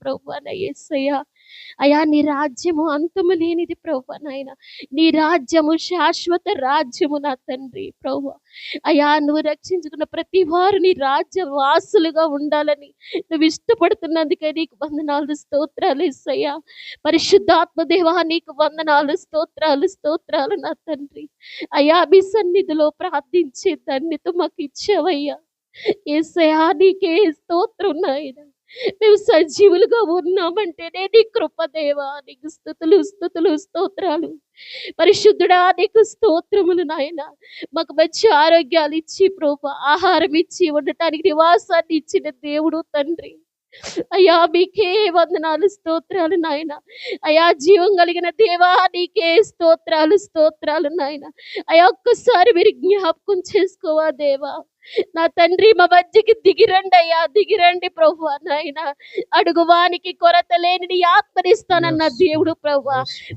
ప్రభువా నా యేసయ్య. అయా నీ రాజ్యము అంతము లేనిది ప్రభువా నాయన. నీ రాజ్యము శాశ్వత రాజ్యము నా తండ్రి ప్రభువా. అయా నువ్వు రక్షించుకున్న ప్రతి వారు నీ రాజ్య వాసులుగా ఉండాలని నువ్వు ఇష్టపడుతున్నందుకే నీకు వందనాలు స్తోత్రాలు యేసయ్యా. పరిశుద్ధాత్మ దేవా నీకు వందనాలు స్తోత్రాలు నా తండ్రి. అయా మీ సన్నిధిలో ప్రార్థించే ధన్యత మాకు ఇచ్చావయ్యా. యేసయ్యా నీకే స్తోత్రం నాయన. మేము సజీవులుగా ఉన్నామంటేనే నీ కృప దేవా. నీకు స్తుతులు స్తోత్రాలు. పరిశుద్ధుడా నీకు స్తోత్రములు నాయన. మాకు మంచి ఆరోగ్యాలు ఇచ్చి ప్రభు ఆహారం ఇచ్చి ఉండటానికి నివాసాన్ని ఇచ్చిన దేవుడు తండ్రి. అయ్యా మీకే వందనాలు స్తోత్రాలు నాయన. అయ్యా జీవం కలిగిన దేవా నీకే స్తోత్రాలు నాయన. అయ్యా ఒక్కసారి మీరు జ్ఞాపకం చేసుకోవా దేవా. నా తండ్రి మా మధ్యకి దిగిరండి అయ్యా, దిగిరండి ప్రభు నాయన. అడుగువానికి కొరత లేని నీ ఆత్మనిస్తానన్న దేవుడు ప్రభు.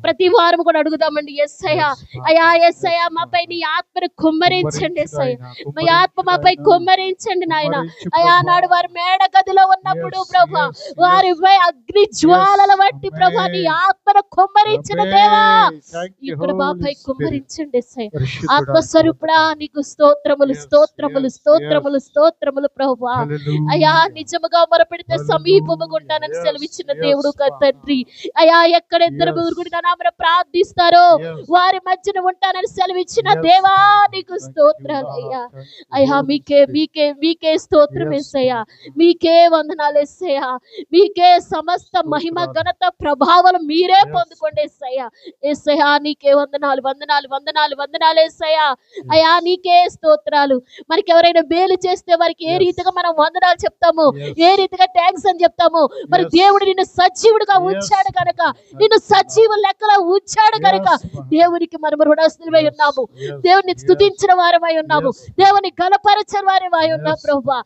ప్రతి వారం కూడా అడుగుదామండి. యేసయ్యా అయ్యా యేసయ్యా మాపై నీ ఆత్మను కుమ్మరించండి. యేసయ్య మా ఆత్మ మాపై కుమ్మరించండి నాయన. అయ్యా నాడు వారు మేడ గదిలో ఉన్నప్పుడు ప్రభు వారిపై అగ్ని జ్వాలల వంటి ప్రభు నీ ఆత్మను కుమ్మరించిన దేవా ఇక్కడ మాపై కుమ్మరించండి. యేసయ్య ఆత్మస్వరూపుడా నీకు స్తోత్రములు ప్రభువా. అయ్యా నిజముగా మొరపెడితే సమీపముగా ఉంటానని సెలవిచ్చిన దేవుడు తండ్రి. అయ్యా ఎక్కడ ఇద్దరు ముగ్గురు నా నామమున ప్రార్థిస్తారో వారి మధ్యన ఉంటానని సెలవిచ్చిన దేవా నీకు స్తోత్రాలు అయ్యా. అయ్యా మీకే స్తోత్రం యేసయ్యా. మీకే వందనాలు యేసయ్యా. మీకే సమస్త మహిమ ఘనత ప్రభావాలు మీరే పొందుకోండి యేసయ్యా. యేసయ్యా నీకే వందనాలు యేసయ్యా. అయ్యా నీకే స్తోత్రాలు. మనకి ఎవరైనా మేలు చేస్తే వారికి ఏ రీతిగా మనం వందనాలు చెప్తాము, ఏ రీతిగా థ్యాంక్స్ అని చెప్తాము. మరి దేవుడు నిన్ను సజీవుడిగా ఉంచాడు కనుక, నిన్ను సజీవ లెక్కలో ఉంచాడు కనుక దేవునికి మనం రుణస్తులమై ఉన్నాము. దేవుని స్తుతించిన వారమై ఉన్నాము. దేవుని గణపరిచిన వారమై ఉన్నాం ప్రభువా.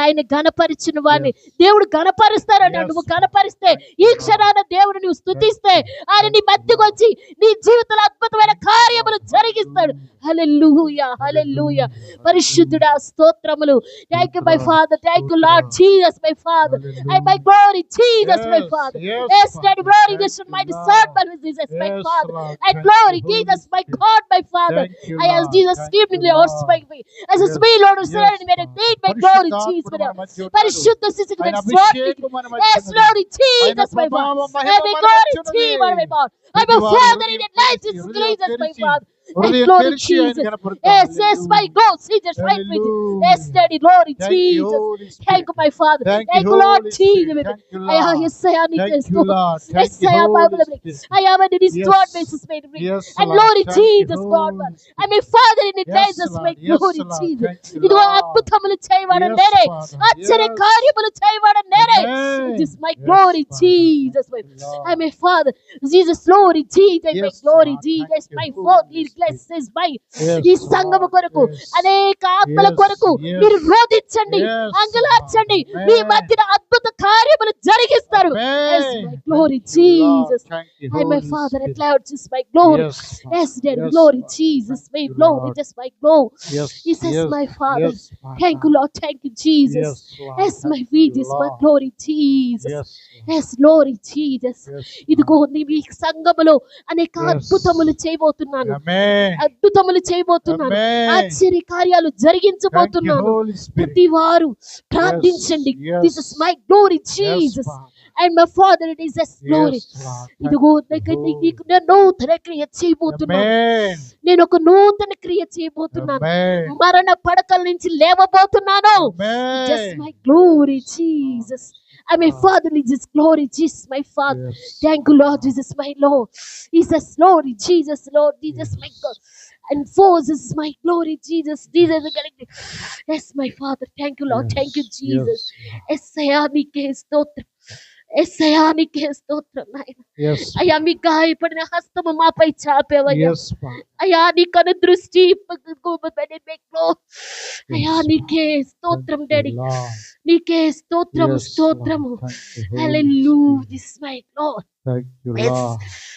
ఆయన గణపరిచిన వారిని దేవుడు గణపరుస్తారని నువ్వు గణపరిస్తే ఈ క్షణాన దేవుడు నువ్వు స్తుతిస్తే ఆయన నీ మధ్యకు వచ్చి నీ జీవితంలో అద్భుతమైన కార్యములు జరిగిస్తాడు. హల్లెలూయా పరిశుద్ధుడా స్తోత్రములు. Thank you my father, thank you lord Jesus my father and my glory Jesus my father. Yes, Daddy, glory this is my son, but Jesus my father and glory Jesus my God my father. I ask Jesus give me Lord speak me as a sweet Lord who said me need my glory Jesus. పరిశుద్ధ స్థితికి నేను స్వార్థికి. Yes, glory Jesus my father and my glory Jesus my father. I'm a father in the night Jesus my father. Glory Jesus. Yes, my God, Jesus, right with you. Yes, Daddy, glory Jesus. Thank you, my Father. Thank you, Lord Jesus. Yes, I am Yes, I am I am in this Lord basis made me. And glory Jesus, God. I'm a Father in the Jesus, my glory Jesus. It was అద్భుతములు చేయవాడు నేనే, ఆశ్చర్య కార్యములు చేయవాడు నేనే. It is my glory Jesus. I'm a Father. Jesus, glory Jesus, my glory Jesus, my Father. ఈ సంఘము కొరకు అనేక ఆత్మల కొరకు మీరు రోధించండి, అంగలార్చండి. మీ మధ్యన అద్భుత కార్యములు జరిగిస్తారు. Glory Jesus. I'm my Father at loud just my glory. Yes, Daddy, glory Jesus, my glory, just my glory. He says my Father. Thank you Lord, thank you Jesus. Yes, my Jesus, my glory Jesus. Yes, glory Jesus. ఇదిగో మీ సంఘములో అనేక అద్భుతములు చేయబోతున్నాను, అద్భుతములు చేయబోతున్నాను, ఆశ్చర్య కార్యాలు జరిగించబోతున్నాను. ప్రతి వారు ప్రార్థించండి. This is my glory Jesus and my father it is glory. ఇదిగో నేను నూతన క్రియ చేయబోతున్నాను. నేను ఒక నూతన క్రియ చేయబోతున్నాను. మరణ పడకల నుంచి లేవబోతున్నాను. Just my glory Jesus. I'm a Father, Jesus, glory, Jesus, my Father. Thank you, Lord Jesus, my Lord. Jesus, glory, Jesus, Lord, Jesus, my God. And forces my glory, Jesus, Jesus. Yes, my Father. Thank you, Lord. Thank you, Jesus. Esayamike స్తోత్రం. ఎస్సయానికి స్తోత్రం నాయన. అయ్యా మీ గాయపడిన హస్తము మాపై చాపేవయ్యా. అయ్యా నీ కను దృష్టి అయ్యా నీకే స్తోత్రం డాడీ, నీకే స్తోత్రము. Hallelujah. This my lord.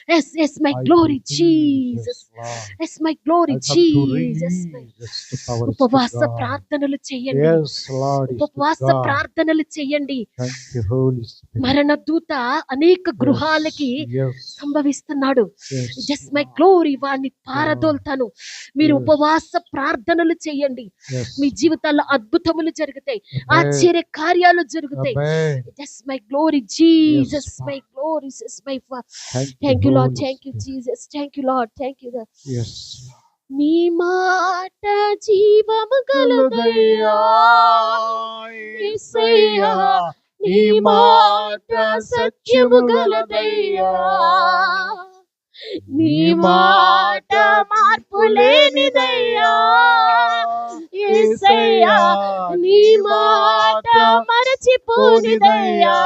Yes, yes, my glory, Jesus. Yes, my glory, Jesus. ఉపవాస ప్రార్థనలు చేయండి. ఉపవాస ప్రార్థనలు చేయండి. మరణ దూత అనేక గృహాలకి సంభవిస్తున్నాడు. జస్ట్ మై గ్లోరీ వాడిని పారదోల్తాను. మీరు ఉపవాస ప్రార్థనలు చేయండి. మీ జీవితాల్లో అద్భుతములు జరుగుతాయి, ఆశ్చర్య కార్యాలు జరుగుతాయి. Just my glory Jesus, my glory my thank you lord, thank you Jesus, thank you lord, thank you. నీ మాట జీవము గలదయ్యా యేసయ్యా, నీ మాట సత్యము గలదయ్యా, నీ మాట మార్పు లేనిదయ్యా యేసయ్యా, నీ మాట మరచిపోనిదయ్యా,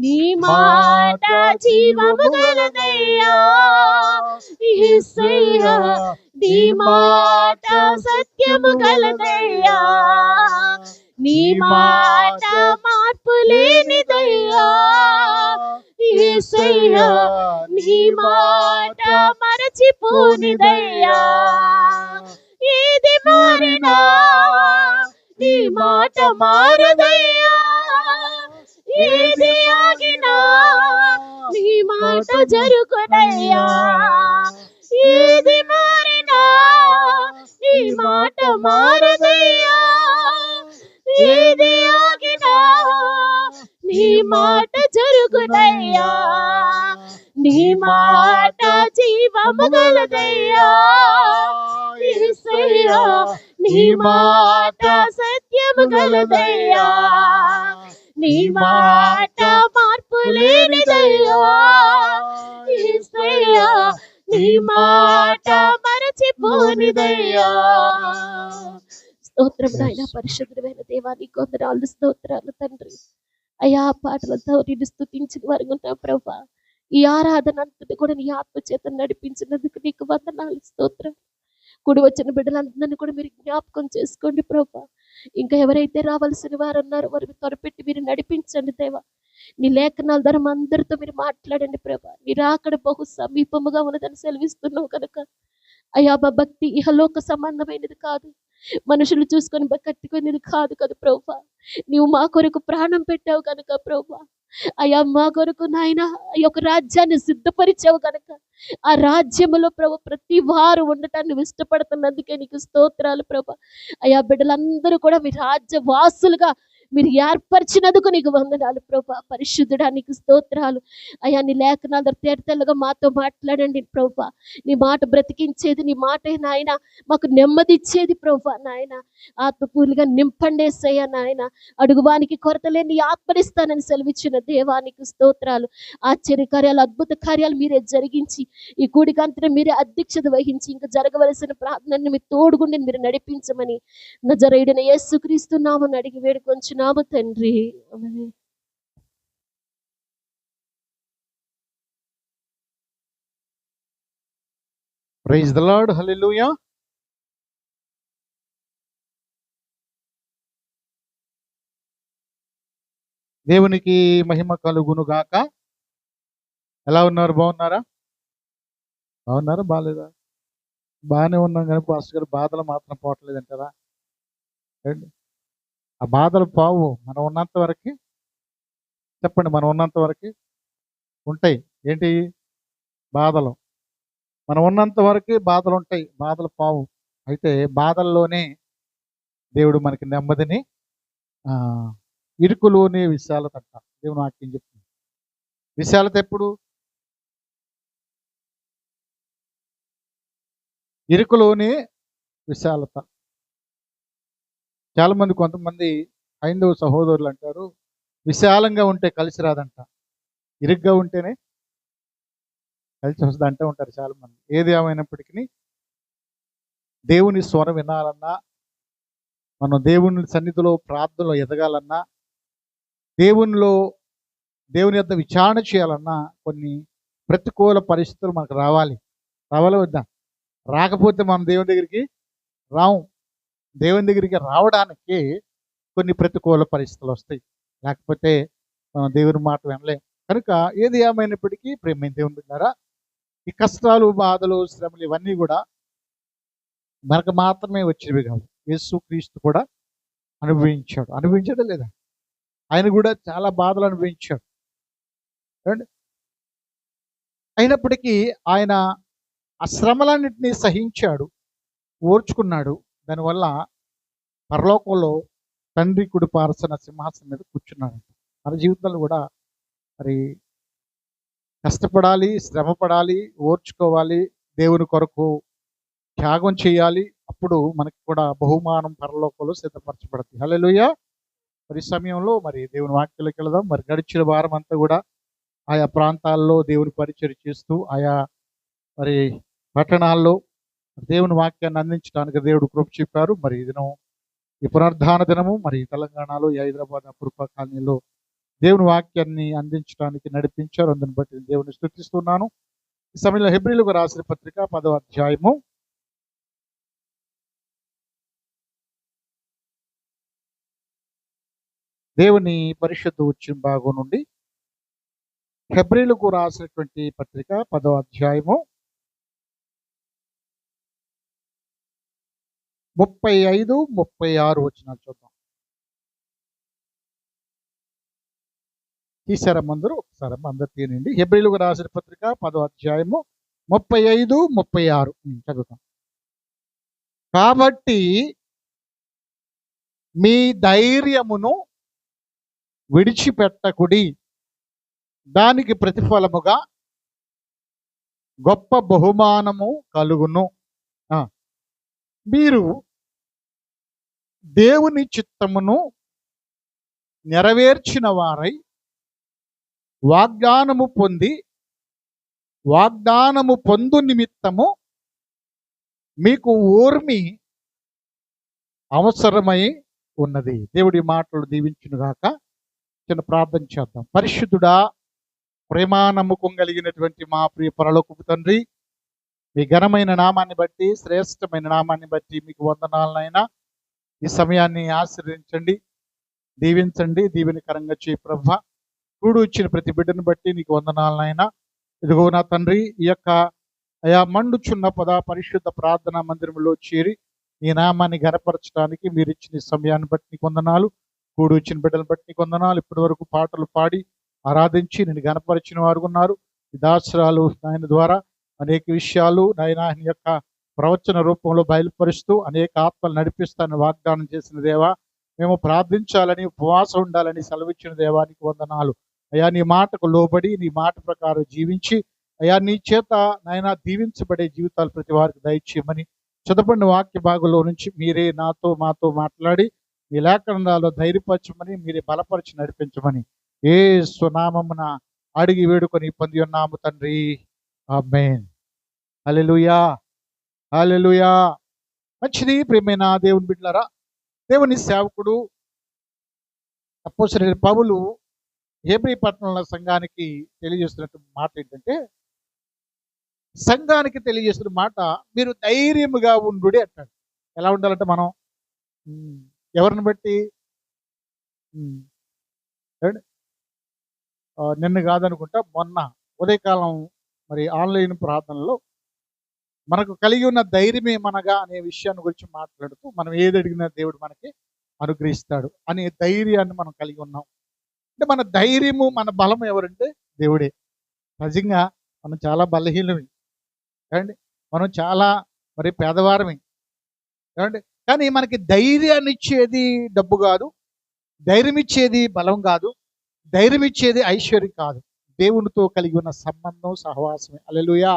నీ మాట జీవము గలదయ్యా యేసయ్యా, నీ మాట సత్యము గలదయ్యా, నీ మాట మార్పు లేనిదయ్యా యేసయ్యా, నీ మాట మరచిపోనిదయ్యా. ఏది మారినా నీ మాట మారదయ్యా, ఏది ఆగినా నీ మాట జరుగునయ్యా, ఏది మారినా నీ మాట మారదయ్యా, ఏది ఆగినా నీ మాట జరుగునయ్యా, నీ మాట జీవము గలదయ్యా యేసయ్యా, నీ మాట సత్యము గలదయ్యా, నీ మాట మార్పు లేనిదయ్యా యేసయ్యా, నీ మాట మరచిపోనిదయ్యా. స్తోత్రం నాయన, పరిశుద్ధమైన దేవా నీకు వందనాలు, స్తోత్రాలు తండ్రి. అయా పాటలతో నిన్ను స్తుతించిన వారు ఉంటాం ప్రభా. ఈ ఆరాధన అంతటి కూడా నీ ఆత్మ చేత నడిపించినందుకు నీకు వందనాలు, స్తోత్రం. కూడి వచ్చిన బిడ్డలందరినీ కూడా మీరు జ్ఞాపకం చేసుకోండి ప్రభా. ఇంకా ఎవరైతే రావాల్సిన వారు ఉన్నారో వారిని త్వరపెట్టి మీరు నడిపించండి దేవా. నీ లేఖనాల ద్వారా అందరితో మీరు మాట్లాడండి ప్రభా. నీ రాకడ బహు సమీపముగా ఉన్నదని సెలవిస్తున్నావు కనుక అయ్యా, మా భక్తి ఇహలోక సంబంధమైనది కాదు, మనుషులు చూసుకొని కట్టుకునేది కాదు కదా ప్రభా. నీవు మా కొరకు ప్రాణం పెట్టావు కనుక ప్రభా. అయ్యా మా కొరకు నాయన ఈ యొక్క రాజ్యాన్ని సిద్ధపరిచావు కనుక ఆ రాజ్యములో ప్రభు ప్రతి వారు ఉండటాన్ని ఇష్టపడుతున్నందుకే నీకు స్తోత్రాలు ప్రభా. అయ్యా బిడ్డలందరూ కూడా మీ రాజ్య వాసులుగా మీరు ఏర్పరిచినందుకు నీకు వందనాలు ప్రభా. పరిశుద్ధుడా నీకు స్తోత్రాలు. అయ్యా నీ లేఖనాలు తేటతెల్లగా మాతో మాట్లాడండి ప్రభా. నీ మాట బ్రతికించేది, నీ మాటే నాయన మాకు నెమ్మది ఇచ్చేది ప్రభా. నాయన ఆత్మపూర్తిగా నింపండేసయ్యా నాయన. అడుగువానికి కొరత లేని ఆత్మనిస్తానని సెలవిచ్చిన దేవానికి స్తోత్రాలు. ఆశ్చర్యకార్యాలు, అద్భుత కార్యాలు మీరే జరిగించి ఈ కూడికంతా మీరే అధ్యక్షత వహించి ఇంకా జరగవలసిన ప్రార్థనని మీరు తోడుగుండి మీరు నడిపించమని నజరేయుడైన యేసుక్రీస్తు నామమున అడిగి వేడుకొంచున్నాము తండ్రి. ఆమేన్. ప్రైజ్ ది లార్డ్, హల్లెలూయా. దేవునికి మహిమ కలుగును గాక. ఎలా ఉన్నారు? బాగున్నారా? బాగున్నారా? బాగాలేదా? బాగానే ఉన్నాం కానీ పాస్టర్ గారు బాధలు మాత్రం పోవట్లేదంటారా? ఆ బాధలు పోవు. మనం ఉన్నంత వరకు చెప్పండి, మనం ఉన్నంత వరకు ఉంటాయి. ఏంటి బాధలు? మనం ఉన్నంత వరకు బాధలు ఉంటాయి, బాధలు పోవు. అయితే బాధల్లోనే దేవుడు మనకి నెమ్మదిని, ఇరుకులోనే విశాలత అంట. దేవుడు వాక్యం చెప్తుంది. విశాలత ఎప్పుడు? ఇరుకులోనే విశాలత. చాలామంది, కొంతమంది హైందవ సహోదరులు అంటారు విశాలంగా ఉంటే కలిసి రాదంట, ఇరుగ్గా ఉంటేనే కలిసి వస్తుంది అంటూ ఉంటారు చాలామంది. ఏది ఏమైనప్పటికీ దేవుని స్వరం వినాలన్నా, మనం దేవుని సన్నిధిలో ప్రార్థనలో ఎదగాలన్నా, దేవుని యొక్క విచారణ చేయాలన్నా కొన్ని ప్రతికూల పరిస్థితులు మనకు రావాలి. రావాలా వద్దా? రాకపోతే మనం దేవుని దగ్గరికి రాము. దేవుని దగ్గరికి రావడానికి కొన్ని ప్రతికూల పరిస్థితులు వస్తాయి. లేకపోతే మనం దేవుని మాట వినలేం. కనుక ఏది ఏమైనప్పటికీ ప్రేమ దేవుని బిడ్డారా, ఈ కష్టాలు, బాధలు, శ్రమలు ఇవన్నీ కూడా మనకు మాత్రమే వచ్చినవి కావు. యేసుక్రీస్తు కూడా అనుభవించాడు. అనుభవించడం లేదా? ఆయన కూడా చాలా బాధలు అనుభవించాడు. ఏమండి? అయినప్పటికీ ఆయన ఆ శ్రమలన్నింటినీ సహించాడు, ఓర్చుకున్నాడు. దానివల్ల పరలోకంలో తండ్రి కుడి పార్శ్వన సింహాసనం మీద కూర్చున్నాడు. మన జీవితంలో కూడా మరి కష్టపడాలి, శ్రమపడాలి, ఓర్చుకోవాలి, దేవుని కొరకు త్యాగం చేయాలి. అప్పుడు మనకి కూడా బహుమానం పరలోకంలో సిద్ధపరచబడుతుంది. హల్లెలూయా. మరి ఈ సమయంలో మరి దేవుని వాక్యంలోకి వెళదాం. మరి గడిచిన వారం అంతా కూడా ఆయా ప్రాంతాల్లో దేవుని పరిచయం చేస్తూ, ఆయా మరి పట్టణాల్లో దేవుని వాక్యాన్ని అందించడానికి దేవుడు కృప చూపారు. మరి ఈ దినం ఈ పునరుద్ధాన దినము మరి తెలంగాణలో ఈ హైదరాబాద్ అపురూప కాలనీలో దేవుని వాక్యాన్ని అందించడానికి నడిపించారు. అందుని బట్టి నేను దేవుని స్తుతిస్తున్నాను. ఈ సమయంలో హెబ్రీయులకు రాసిన పత్రిక 10వ అధ్యాయము దేవుని పరిశుద్ధ వచ్చిన భాగం నుండి హెబ్రీయులకు రాసినటువంటి పత్రిక 10వ అధ్యాయము 35, 36 వచనాలు చూద్దాం. తీశారమ్మ అందరూ? ఒకసారి అందరు తీనండి. హెబ్రీయులకు రాసిన పత్రిక 10వ అధ్యాయము 35, 36 చదువుతాం. కాబట్టి మీ ధైర్యమును విడిచిపెట్టకుడి, దానికి ప్రతిఫలముగా గొప్ప బహుమానము కలుగును. మీరు దేవుని చిత్తమును నెరవేర్చిన వారై వాగ్దానము పొందు నిమిత్తము మీకు ఓర్మి అవసరమై ఉన్నది. దేవుడి మాటలు దీవించునుగాక. చిన్న ప్రార్థన చేద్దాం. పరిశుద్ధుడా, ప్రేమ నమ్మకం కలిగినటువంటి మా ప్రియ పరలోకపు తండ్రి, మీ ఘనమైన నామాన్ని బట్టి, శ్రేష్టమైన నామాన్ని బట్టి మీకు వందనాలనైనా. ఈ సమయాన్ని ఆశీర్వదించండి, దీవించండి, దీవెనకరంగా చేయి ప్రభువా. కూడు ఇచ్చిన ప్రతి బిడ్డను బట్టి నీకు వందనాలనైనా. ఇదిగో నా తండ్రి, ఈ యొక్క అయా మండుచున్న పరిశుద్ధ ప్రార్థనా మందిరంలో చేరి ఈ నామాన్ని ఘనపరచడానికి మీరు ఇచ్చిన ఈ సమయాన్ని బట్టి నీకు వందనాలు. కూడు ఇచ్చిన బిడ్డలను బట్టి నీకు వందనాలు. ఇప్పటి వరకు పాటలు పాడి ఆరాధించి నేను ఘనపరిచిన వారు ఉన్నారు. ఈ దాసరాలు ఆయన ద్వారా అనేక విషయాలు నాయన యొక్క ప్రవచన రూపంలో బయలుపరుస్తూ అనేక ఆత్మలు నడిపిస్తానని వాగ్దానం చేసిన దేవా, మేము ప్రార్థించాలని, ఉపవాసం ఉండాలని సెలవిచ్చిన దేవానికి వందనాలు. అయా నీ మాటకు లోబడి నీ మాట ప్రకారం జీవించి అయా నీ చేత నాయన దీవించబడే జీవితాలు ప్రతి వారికి దయచేయమని చదపడిన వాక్య భాగంలో నుంచి మీరే మాతో మాట్లాడి మీ లేఖనాల్లో ధైర్యపరచమని, మీరే బలపరిచి నడిపించమని యేసు నామమున అడిగి వేడుకొని పొంది ఉన్నాము తండ్రి. ఆమేన్. హల్లెలూయా, హల్లెలూయా. మంచిది ప్రియమైన దేవుని బిడ్డలారా, దేవుని సేవకుడు అపోస్తలుడైన పౌలు హెబ్రీ పట్టణంలో సంఘానికి తెలియజేస్తున్నటువంటి మాట ఏంటంటే, సంఘానికి తెలియజేస్తున్న మాట మీరు ధైర్యముగా ఉండుడి అంటాడు. ఎలా ఉండాలంటే మనం ఎవరిని బట్టి నిన్ను కాదనుకుంటా మొన్న ఉదయకాలం మరి ఆన్లైన్ ప్రార్థనలో మనకు కలిగి ఉన్న ధైర్యం ఏమనగా అనే విషయాన్ని గురించి మాట్లాడుతూ మనం ఏది అడిగినా దేవుడు మనకి అనుగ్రహిస్తాడు అనే ధైర్యాన్ని మనం కలిగి ఉన్నాం. అంటే మన ధైర్యము, మన బలం ఎవరంటే దేవుడే. నిజంగా మనం చాలా బలహీనమే ఏమండి, మనం చాలా మరి పేదవారమే ఏమండి. కానీ మనకి ధైర్యాన్ని ఇచ్చేది డబ్బు కాదు, ధైర్యం ఇచ్చేది బలం కాదు, ధైర్యం ఇచ్చేది ఐశ్వర్యం కాదు, దేవునితో కలిగి ఉన్న సంబంధం, సహవాసమే. హల్లెలూయా,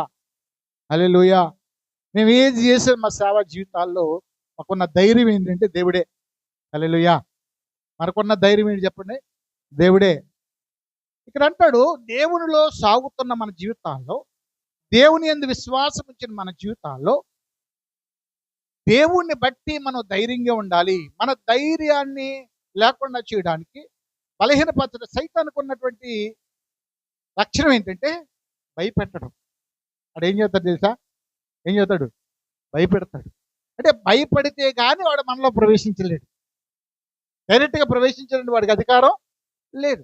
హల్లెలూయా. మేము ఏది చేసే మా సేవా జీవితాల్లో మాకున్న ధైర్యం ఏంటంటే దేవుడే. హల్లెలూయా. మనకున్న ధైర్యం ఏంటి చెప్పండి? దేవుడే. ఇక్కడ అంటాడు, దేవునిలో సాగుతున్న మన జీవితాల్లో, దేవుని యందు విశ్వాసం ఉంచిన మన జీవితాల్లో దేవుణ్ణి బట్టి మనం ధైర్యంగా ఉండాలి. మన ధైర్యాన్ని లేకుండా చేయడానికి బలహీనపరచడం సైతానికి ఉన్నటువంటి లక్షణం ఏంటంటే భయపెట్టడం. వాడు ఏం చేస్తాడు తెలుసా? ఏం చేస్తాడు? భయపెడతాడు. అంటే భయపడితే కానీ వాడు మనలో ప్రవేశించలేడు. డైరెక్ట్గా ప్రవేశించడానికి వాడికి అధికారం లేదు.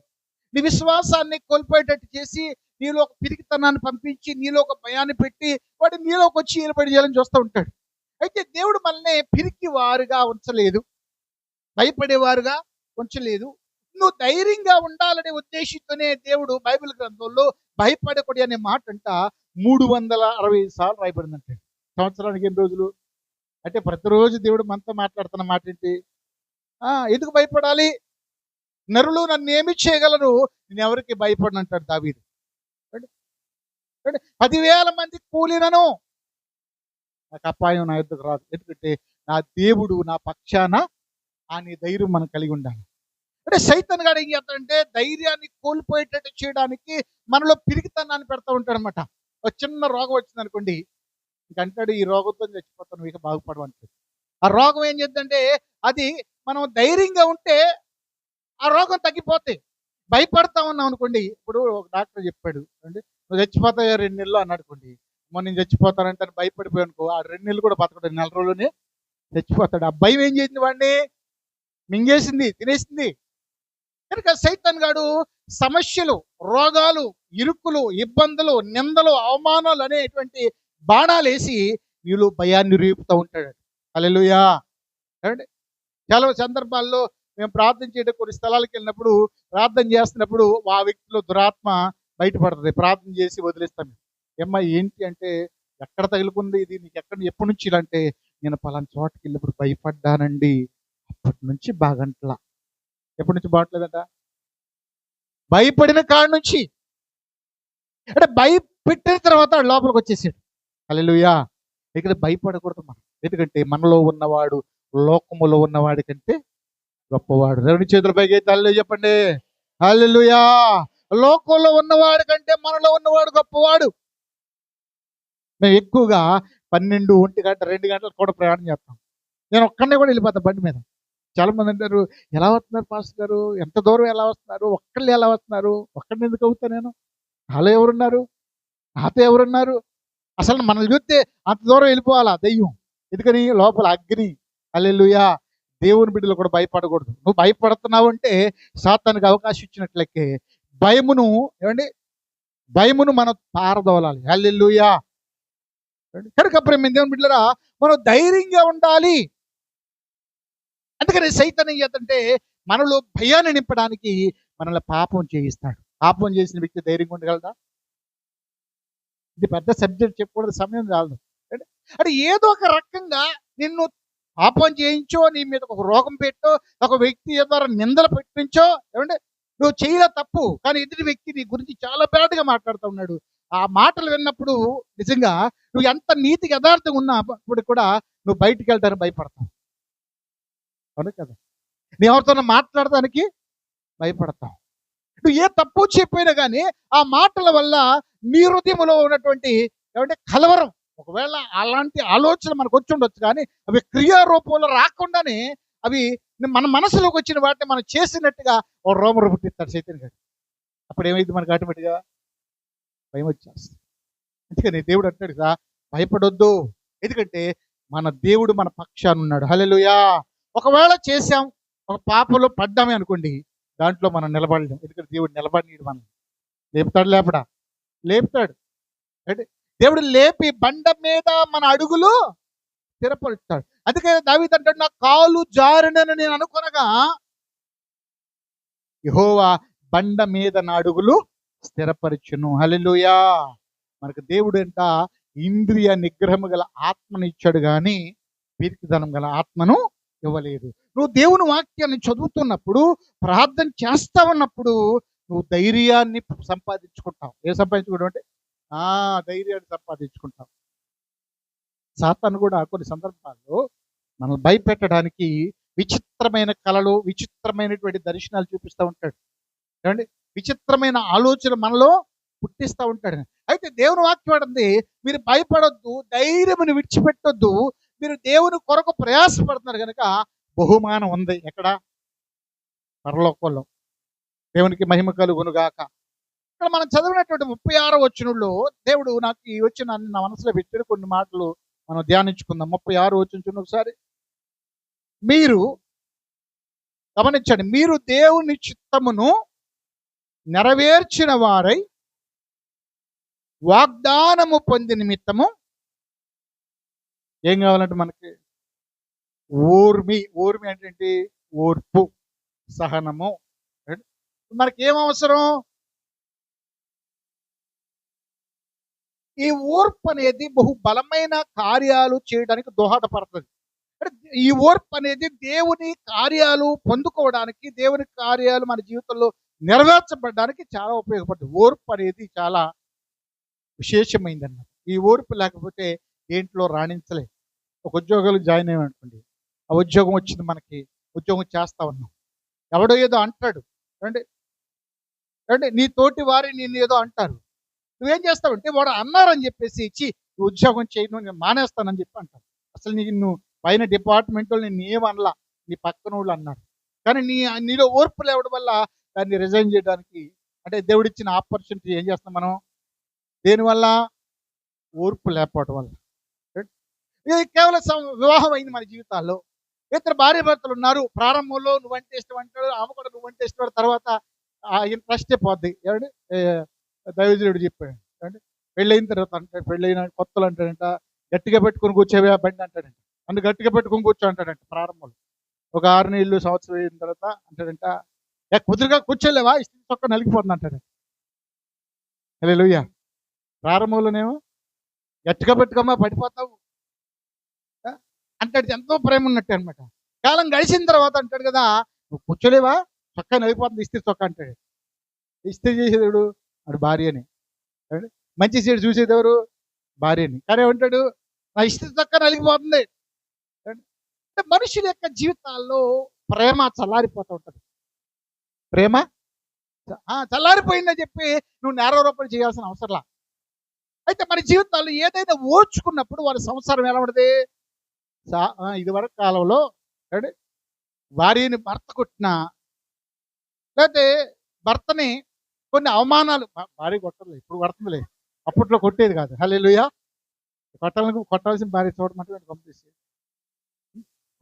నీ విశ్వాసాన్ని కోల్పోయేటట్టు చేసి, నీలో ఒక పిరికితనాన్ని పంపించి, నీలో ఒక భయాన్ని పెట్టి, వాడు నీలోకి వచ్చి ఏలుబడి చేయాలని చూస్తూ ఉంటాడు. అయితే దేవుడు మనల్ని పిరికి వారుగా ఉంచలేదు, భయపడేవారుగా ఉంచలేదు. నువ్వు ధైర్యంగా ఉండాలనే ఉద్దేశంతోనే దేవుడు బైబిల్ గ్రంథంలో భయపడకూడదు అనే మాట అంట 360 సార్లు రాయబడిందంటే. సంవత్సరానికి ఎన్ని రోజులు అంటే ప్రతిరోజు దేవుడు మనతో మాట్లాడుతున్న మాట ఏంటి? ఎందుకు భయపడాలి? నరులు నన్ను ఏమి చేయగలరు, నేను ఎవరికి భయపడను అంటాడు దావీదు. 10,000 మంది కూలినను నాకు అపాయం నా యుద్ధకు రాదు, ఎందుకంటే నా దేవుడు నా పక్షాన అనే ధైర్యం మనం కలిగి ఉండాలి. అంటే సైతాన్ గాడు ఏం చేస్తాడంటే ధైర్యాన్ని కోల్పోయేటట్టు చేయడానికి మనలో పిరికితనాన్ని పెడతా ఉంటాడు అనమాట. ఒక చిన్న రోగం వచ్చింది అనుకోండి, ఇంకంటాడు ఈ రోగంతో చచ్చిపోతాను, ఇక బాగుపడమంటాడు. ఆ రోగం ఏం చేద్దంటే అది మనం ధైర్యంగా ఉంటే ఆ రోగం తగ్గిపోతే. భయపడతా ఉన్నాం అనుకోండి, ఇప్పుడు ఒక డాక్టర్ చెప్పాడు అండి నువ్వు చచ్చిపోతావు 2 నెలలు అన్నాడుకోండి, మొన్న నేను చచ్చిపోతానంటే భయపడిపోయాను అనుకో, ఆ 2 నెలలు కూడా బతకడు, 4 రోజుల్లోనే చచ్చిపోతాడు. ఆ భయం ఏం చేసింది వాడిని? మింగేసింది, తినేసింది. కనుక సైతాన్ గాడు సమస్యలు, రోగాలు, ఇరుకులు, ఇబ్బందులు, నిందలు, అవమానాలు అనేటువంటి బాణాలు వేసి నీలో భయాన్ని రేపుతూ ఉంటాడు. హల్లెలూయా. ఏమండి, చాలా సందర్భాల్లో మేము ప్రార్థన చేయడం కొన్ని స్థలాలకు వెళ్ళినప్పుడు ప్రార్థన చేస్తున్నప్పుడు ఆ వ్యక్తిలో దురాత్మ బయటపడుతుంది. ప్రార్థన చేసి వదిలేస్తాం. ఏమ్మా ఏంటి అంటే, ఎక్కడ తగులుకుంది ఇది, నీకు ఎప్పటి నుంచి ఇలా అంటే, నేను పలానా చోటకి వెళ్ళినప్పుడు భయపడ్డానండి, అప్పటి నుంచి బాగంటలా. ఎప్పటి నుంచి బాగట్లేదట? భయపడిన కాడ నుంచి. అంటే భయపెట్టిన తర్వాత లోపలికి వచ్చేసాడు. హల్లెలూయా. ఇక్కడ భయపడకూడదు మనం, ఎందుకంటే మనలో ఉన్నవాడు లోకములో ఉన్నవాడి కంటే గొప్పవాడు. రెండు చేతుల పైకి అయితే హల్లెలూయా చెప్పండి. హల్లెలూయా. లోకంలో ఉన్నవాడి కంటే మనలో ఉన్నవాడు గొప్పవాడు. మేము ఎక్కువగా 12, 1 గంట, 2 గంటలు కూడా ప్రయాణం చేస్తాం. నేను ఒక్కడే కూడా వెళ్ళిపోతాను బండి మీద. చాలా మంది అంటారు, ఎలా వస్తున్నారు పాస్టర్ గారు, ఎంత దూరం ఎలా వస్తున్నారు, ఒక్కళ్ళు ఎలా వస్తున్నారు, ఒక్కడిని ఎందుకు అవుతా నేను, నాలో ఎవరున్నారు, నాతో ఎవరున్నారు? అసలు మనల్ని చూస్తే అంత దూరం వెళ్ళిపోవాలా దెయ్యం, ఎందుకని లోపల అగ్ని. హల్లెలూయా. దేవుని బిడ్డలు కూడా భయపడకూడదు. నువ్వు భయపడుతున్నావు అంటే సాతానికి అవకాశం ఇచ్చినట్లకే. భయమును ఏమండి, భయమును మనం పారదోలాలి. హల్లెలూయా. కనుక ప్రేమ దేవుని బిడ్డలారా, మనం ధైర్యంగా ఉండాలి. అందుకని సైతాన్ ఏం చేద్దంటే మనలో భయాన్ని నింపడానికి మనల్ని పాపం చేయిస్తాడు. పాపం చేసిన వ్యక్తి ధైర్యంగా ఉండగలదా? ఇది పెద్ద సబ్జెక్ట్, చెప్పకూడదు, సమయం చాలదు. అంటే ఏదో ఒక రకంగా నిన్ను పాపం చేయించో, నీ మీద ఒక రోగం పెట్టో, ఒక వ్యక్తి ద్వారా నిందలు పెట్టించో, ఏమంటే నువ్వు చేయలే తప్పు, కానీ ఎదుటి వ్యక్తి నీ గురించి చాలా బ్యాడ్గా మాట్లాడుతూ ఉన్నాడు. ఆ మాటలు విన్నప్పుడు నిజంగా నువ్వు ఎంత నీతికి యథార్థంగా ఉన్నప్పుడు కూడా నువ్వు బయటికి వెళ్ళడానికి భయపడతావు. అవును కదా? నీ ఎవరితో మాట్లాడటానికి భయపడతావు. నువ్వు ఏ తప్పు చెప్పినా కానీ ఆ మాటల వల్ల నీ హృదయంలో ఉన్నటువంటి ఏమంటే కలవరం, ఒకవేళ అలాంటి ఆలోచన మనకు వచ్చి ఉండొచ్చు, కానీ అవి క్రియారూపంలో రాకుండానే అవి మన మనసులోకి వచ్చిన వాటిని మనం చేసినట్టుగా ఒక రోమరు పుట్టిస్తాడు సైతాన్ గారు. అప్పుడు ఏమైంది మనకు? ఆటోమేటిక్గా భయం వచ్చేస్తుంది. అందుకని దేవుడు అంటాడు కదా, భయపడొద్దు, ఎందుకంటే మన దేవుడు మన పక్షాన ఉన్నాడు. హల్లెలూయా. ఒకవేళ చేశాం, ఒక పాపంలో పడ్డామే అనుకోండి, దాంట్లో మనం నిలబడలేం, ఎందుకంటే దేవుడు నిలబడినీడు. మనం లేపుతాడు, లేపడా? లేపుతాడు. అంటే దేవుడు లేపి బండ మీద మన అడుగులు స్థిరపరుస్తాడు. అందుకే దావీదు అంటాడు, నా కాలు జారినని నేను అనుకొనగా యెహోవా బండ మీద నా అడుగులు స్థిరపరచును. హల్లెలూయా. మనకు దేవుడు ఎంత ఇంద్రియ నిగ్రహము గల ఆత్మను ఇచ్చాడు, కానీ పిరికితనం గల ఆత్మను ఇవ్వలేదు. నువ్వు దేవుని వాక్యాన్ని చదువుతున్నప్పుడు, ప్రార్థన చేస్తా ఉన్నప్పుడు నువ్వు ధైర్యాన్ని సంపాదించుకుంటావు. ఏం సంపాదించుకుంటావు అంటే ధైర్యాన్ని సంపాదించుకుంటావు. సాతాను కూడా కొన్ని సందర్భాల్లో మనల్ని భయపెట్టడానికి విచిత్రమైన కళలు, విచిత్రమైనటువంటి దర్శనాలు చూపిస్తూ ఉంటాడు. ఏమండి, విచిత్రమైన ఆలోచన మనలో పుట్టిస్తూ ఉంటాడు. అయితే దేవుని వాక్యం అంటుంది, మీరు భయపడొద్దు, ధైర్యమును విడిచిపెట్టొద్దు, మీరు దేవుని కొరకు ప్రయాసపడుతున్నారు కనుక బహుమానం ఉంది. ఎక్కడ? పరలోకంలో. దేవునికి మహిమ కలుగునుగాక. ఇక్కడ మనం చదివినటువంటి 36వ వచనంలో దేవుడు నాకు ఈ వచ్చిన నా మనసులో పెట్టిన కొన్ని మాటలు మనం ధ్యానించుకుందాం. 36వ వచనం చూడండి ఒకసారి. మీరు గమనించండి, మీరు దేవుని చిత్తమును నెరవేర్చిన వారై వాగ్దానము పొంది నిమిత్తము ఏం కావాలంటే మనకి ఓర్మి అంటే ఏంటి? ఓర్పు, సహనము. మనకి ఏం అవసరం? ఈ ఓర్పు అనేది బహు బలమైన కార్యాలు చేయడానికి దోహదపడుతుంది. అంటే ఈ ఓర్పు అనేది దేవుని కార్యాలు పొందుకోవడానికి, దేవుని కార్యాలు మన జీవితంలో నెరవేర్చబడడానికి చాలా ఉపయోగపడుతుంది. ఓర్పు అనేది చాలా విశేషమైంది అన్నమాట. ఈ ఓర్పు లేకపోతే దేంట్లో రాణించలేదు. ఒక ఉద్యోగాలు జాయిన్ అయ్యామనుకోండి, ఆ ఉద్యోగం వచ్చింది, మనకి ఉద్యోగం చేస్తా ఉన్నాం, ఎవడో ఏదో అంటాడు అంటే అంటే నీ తోటి వారి నేను ఏదో అంటారు, నువ్వేం చేస్తావంటే వాడు అన్నారని చెప్పేసి ఇచ్చి ఉద్యోగం చేయను, నేను మానేస్తానని చెప్పి అంటాను. అసలు నిన్ను పైన డిపార్ట్మెంట్లో నేను ఏమనలా, నీ పక్కన వాళ్ళు అన్నారు, కానీ నీలో ఓర్పు లేవడం వల్ల దాన్ని రిజైన్ చేయడానికి, అంటే దేవుడిచ్చిన ఆపర్చునిటీ ఏం చేస్తాం మనం? దేనివల్ల? ఓర్పు లేకపోవడం వల్ల. ఇది కేవలం వివాహం అయింది మన జీవితాల్లో. ఇద్దరు భార్య భర్తలు ఉన్నారు, ప్రారంభంలో నువ్వంటే ఇష్టం అంటాడు, ఆమె కూడా నువ్వంటే ఇష్టపడు, తర్వాత ఇంట్రెస్టే పోద్ది. ఏమంటే దైవజనుడు చెప్పాడు అంటే పెళ్ళైన తర్వాత అంటే పెళ్ళైన కొత్తలు అంటాడంట, గట్టిగా పెట్టుకుని కూర్చోవే బండి అంటాడంట, అందుకు గట్టిగా పెట్టుకుని కూర్చో అంటాడంట. ప్రారంభంలో ఒక 6 నెలలు సంవత్సరం అయిన తర్వాత అంటాడంట, కుదురుగా కూర్చోలేవా, ఇష్టం చొక్క నలిగిపోతుంది అంటాడంట. హల్లెలూయా. ప్రారంభంలోనేమో గట్టిగా పెట్టుకోమా పడిపోతావు అంటాడు, ఎంతో ప్రేమ ఉన్నట్టు అనమాట. కాలం గడిచిన తర్వాత అంటాడు కదా, నువ్వు కూర్చోలేవా, చొక్కా నలిగిపోతుంది, ఇస్త్రీ చొక్కా అంటాడు. ఇస్త్రీ చేసేదేవుడు వాడు భార్యని, మంచి సీడు చూసేది ఎవరు? భార్యని. కానీ ఏమంటాడు, నా ఇస్త్రీ చొక్కా నలిగిపోతుంది. అంటే మనుషుల యొక్క జీవితాల్లో ప్రేమ చల్లారిపోతూ ఉంటుంది. ప్రేమ చల్లారిపోయిందని చెప్పి నువ్వు నేరారోపణ చేయాల్సిన అవసరంలా. అయితే మన జీవితాల్లో ఏదైనా ఓర్చుకున్నప్పుడు వారి సంసారం ఎలా ఉంటుంది? ఇదివరకు కాలంలో భార్యని భర్త కొట్టినా, లేకపోతే భర్తని కొన్ని అవమానాలు, భార్య కొట్టలేదు, ఇప్పుడు కొడుతుందిలే, అప్పట్లో కొట్టేది కాదు. హల్లెలూయా. కొట్టాల్సిన భార్య చూడమంటే పంపిస్తే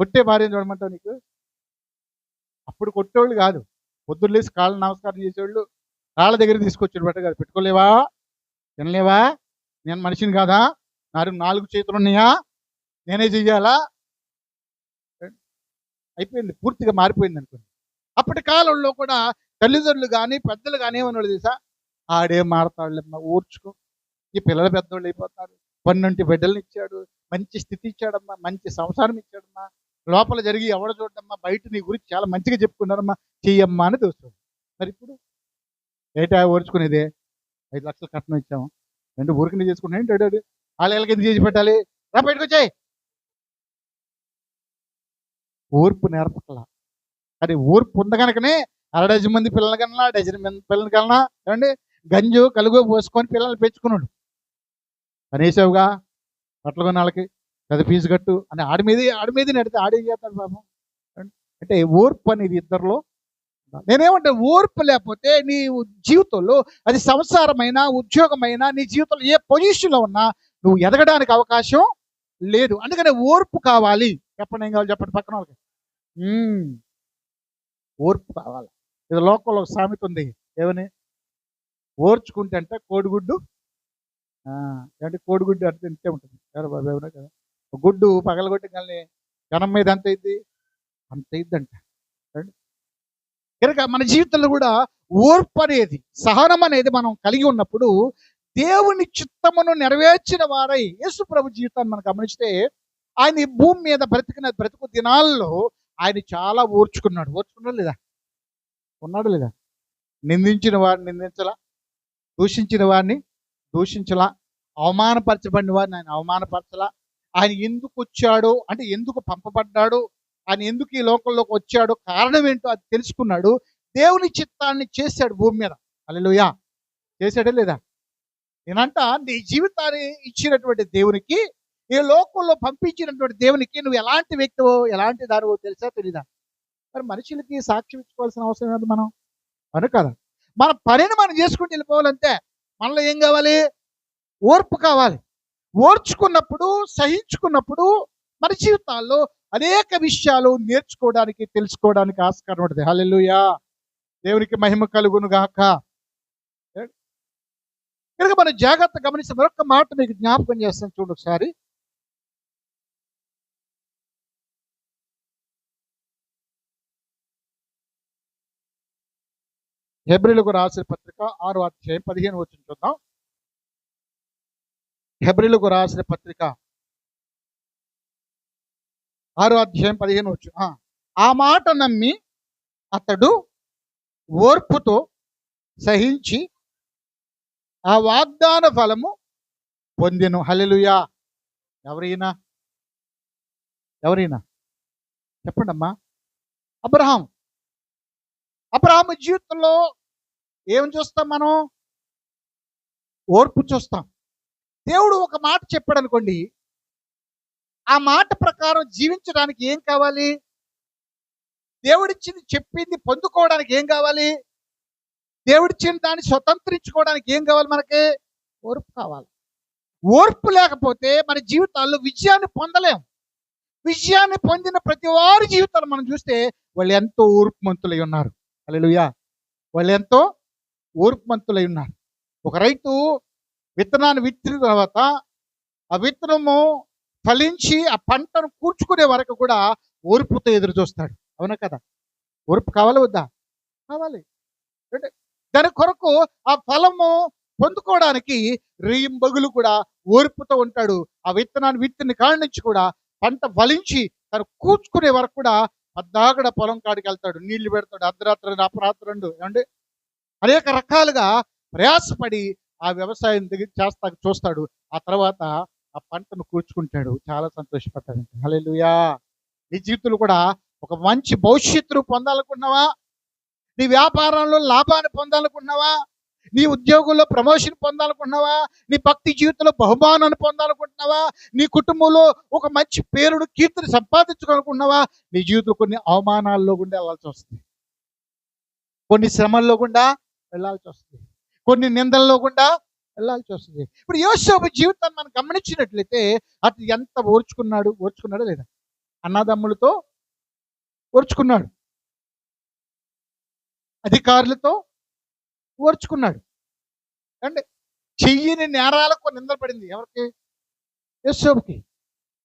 కొట్టే భార్యను చూడమంటావు నీకు? అప్పుడు కొట్టేవాళ్ళు కాదు, పొద్దున్న లేసి కాళ్ళ నమస్కారం చేసేవాళ్ళు, కాళ్ళ దగ్గర తీసుకొచ్చాడు బట్ట కాదు, పెట్టుకోలేవా, తినలేవా, నేను మనిషిని కాదా, 4 చేతులు ఉన్నాయా, నేనే చెయ్యాలా? అయిపోయింది, పూర్తిగా మారిపోయింది అనుకోండి. అప్పటి కాలంలో కూడా తల్లిదండ్రులు కానీ పెద్దలు కానీ ఏమన్నాడు తెలుసా? ఆడే మారతాడులేమ్మా, ఓర్చుకో, ఈ పిల్లలు పెద్దోళ్ళు అయిపోతారు, 12 బిడ్డలను ఇచ్చాడు, మంచి స్థితి ఇచ్చాడమ్మా, మంచి సంసారం ఇచ్చాడమ్మా, లోపల జరిగి ఎవడ చూడమ్మా, బయట నీ గురించి చాలా మంచిగా చెప్పుకున్నారమ్మా, చెయ్యమ్మా అని దోస్తుంది. మరి ఇప్పుడు ఏటా ఓర్చుకునేదే? 5 లక్షలు కట్నం ఇచ్చాము, 2 ఊరికి చేసుకుంటున్నా ఏంటి, వాళ్ళకి ఎందుకు చేసి పెట్టాలి, రా బయటకు వచ్చాయి. ఓర్పు నేర్పకలా. కానీ ఓర్పు ఉంది కనుకనే 1/2 మంది పిల్లల కన్నా, 1 మంది పిల్లల కన్నా ఏమండి గంజు కలుగు పోసుకొని పిల్లల్ని పెంచుకున్నాడు. కనీసవుగా బట్టలు కొన్న వాళ్ళకి పెద్ద ఫీజు కట్టు అని ఆడి మీద నడితే ఆడేం చేస్తాడు పాపం. అంటే ఓర్పు అనేది ఇద్దరిలో. నేనేమంటే ఓర్పు లేకపోతే నీ జీవితంలో, అది సంసారమైనా ఉద్యోగమైనా, నీ జీవితంలో ఏ పొజిషన్లో ఉన్నా నువ్వు ఎదగడానికి అవకాశం లేదు. అందుకనే ఓర్పు కావాలి. చెప్పండి, ఏం కావాలి చెప్పండి పక్కన వాళ్ళకి. ఓర్పు కావాలి. ఇది లోకంలో ఒక సామెత ఉంది, ఏమని? ఓర్చుకుంటే అంటే కోడిగుడ్డు, అంటే కోడిగుడ్డు అంటే ఇంతే ఉంటుంది కదా, గుడ్డు పగలగొట్టగలని జనం మీద ఎంత అయింది, అంత అయిందంట. కనుక మన జీవితంలో కూడా ఓర్పు అనేది, సహనం అనేది మనం కలిగి ఉన్నప్పుడు దేవుని చిత్తమును నెరవేర్చిన వారై, యేసు ప్రభు జీవితాన్ని మనం గమనిస్తే, ఆయన ఈ భూమి మీద బ్రతుకు దినాల్లో ఆయన చాలా ఓర్చుకున్నాడు. ఓర్చుకున్నాడు లేదా? ఉన్నాడు లేదా? నిందించిన వారిని నిందించలా, దూషించిన వారిని దూషించలా, అవమానపరచబడిన వారిని ఆయన అవమానపరచలా. ఆయన ఎందుకు వచ్చాడో, అంటే ఎందుకు పంపబడ్డాడో, ఆయన ఎందుకు ఈ లోకంలోకి వచ్చాడో, కారణం ఏంటో అది తెలుసుకున్నాడు. దేవుని చిత్తాన్ని చేశాడు భూమి మీద. హల్లెలూయా. చేశాడే లేదా? నేనంట నీ జీవితాన్ని ఇచ్చినటువంటి దేవునికి, ఈ లోకంలో పంపించినటువంటి దేవునికి నువ్వు ఎలాంటి వ్యక్తివో, ఎలాంటి దానివో తెలుసా తెలీదా? మరి మనుషులకి సాక్ష్యం ఇచ్చుకోవాల్సిన అవసరం లేదు మనం, అను కదా. మన పనిని మనం చేసుకుంటూ వెళ్ళిపోవాలంటే మనలో ఏం కావాలి? ఓర్పు కావాలి. ఓర్చుకున్నప్పుడు, సహించుకున్నప్పుడు మన జీవితాల్లో అనేక విషయాలు నేర్చుకోవడానికి, తెలుసుకోవడానికి ఆస్కారం ఉంటుంది. హల్లెలూయా. దేవునికి మహిమ కలుగును గాక. కనుక మనం జాగ్రత్త గమనిస్తే మరొక మాట మీకు జ్ఞాపకం చేస్తాను చూడండి ఒకసారి. హెబ్రీలకు రాసిన పత్రిక 6వ అధ్యాయం 15 వచనం చూద్దాం. హెబ్రీలకు రాసిన పత్రిక 6వ అధ్యాయం 15 వచనం. ఆ మాట నమ్మి అతడు ఓర్పుతో సహించి ఆ వాగ్దాన ఫలము పొందెను. హల్లెలూయా. ఎవరైనా చెప్పండి అమ్మా. అబ్రహాము జీవితంలో ఏం చూస్తాం మనం? ఓర్పు చూస్తాం. దేవుడు ఒక మాట చెప్పాడు అనుకోండి, ఆ మాట ప్రకారం జీవించడానికి ఏం కావాలి? దేవుడిచ్చింది చెప్పింది పొందుకోవడానికి ఏం కావాలి? దేవుడిచ్చిన దాన్ని స్వతంత్రించుకోవడానికి ఏం కావాలి? మనకి ఓర్పు కావాలి. ఓర్పు లేకపోతే మన జీవితాల్లో విజయాన్ని పొందలేం. విజయాన్ని పొందిన ప్రతి వారి జీవితాలు మనం చూస్తే వాళ్ళు ఎంతో ఓర్పుమంతులై ఉన్నారు. హల్లెలూయా. వాళ్ళు ఎంతో ఓర్పుమంతులై ఉన్నారు. ఒక రైతు విత్తనాన్ని విత్తిన తర్వాత ఆ విత్తనము ఫలించి ఆ పంటను కూర్చుకునే వరకు కూడా ఓర్పుతో ఎదురు చూస్తాడు. అవునా కదా? ఓర్పు కావాలి వద్దా? కావాలి. అంటే దాని కొరకు ఆ ఫలము పొందుకోవడానికి రేయింబగులు కూడా ఓర్పుతో ఉంటాడు. ఆ విత్తనాన్ని విత్తిన కాడి నుంచి కూడా పంట ఫలించి తను కూర్చుకునే వరకు కూడా పద్దాకడ పొలం కాడికి వెళ్తాడు, నీళ్లు పెడతాడు, అర్ధరాత్రి అపరాత్రుండు ఏమండి అనేక రకాలుగా ప్రయాసపడి ఆ వ్యవసాయం దగ్గర చూస్తాడు. ఆ తర్వాత ఆ పంటను కూర్చుకుంటాడు, చాలా సంతోషపడతాడు. హల్లెలూయా. నీ జీవితంలో కూడా ఒక మంచి భవిష్యత్తును పొందాలనుకున్నావా? నీ వ్యాపారంలో లాభాన్ని పొందాలనుకున్నావా? నీ ఉద్యోగంలో ప్రమోషన్ పొందాలనుకుంటున్నావా? నీ భక్తి జీవితంలో బహుమానాన్ని పొందాలనుకుంటున్నావా? నీ కుటుంబంలో ఒక మంచి పేరును కీర్తిని సంపాదించుకోవాలనుకుంటున్నావా? నీ జీవితంలో కొన్ని అవమానాల్లో గుండా వెళ్ళాల్సి వస్తుంది, కొన్ని శ్రమల్లో గుండా వెళ్ళాల్సి వస్తుంది, కొన్ని నిందల్లో గుండా వెళ్ళాల్సి వస్తుంది. ఇప్పుడు యోసేపు జీవితాన్ని మనం గమనించినట్లయితే అతను ఎంత ఓర్చుకున్నాడో లేదా? అన్నదమ్ములతో ఓర్చుకున్నాడు, అధికారులతో ఓర్చుకున్నాడు. అంటే చెయ్యని నేరాలకు నిందలు పడింది ఎవరికి? యోసేపుకి.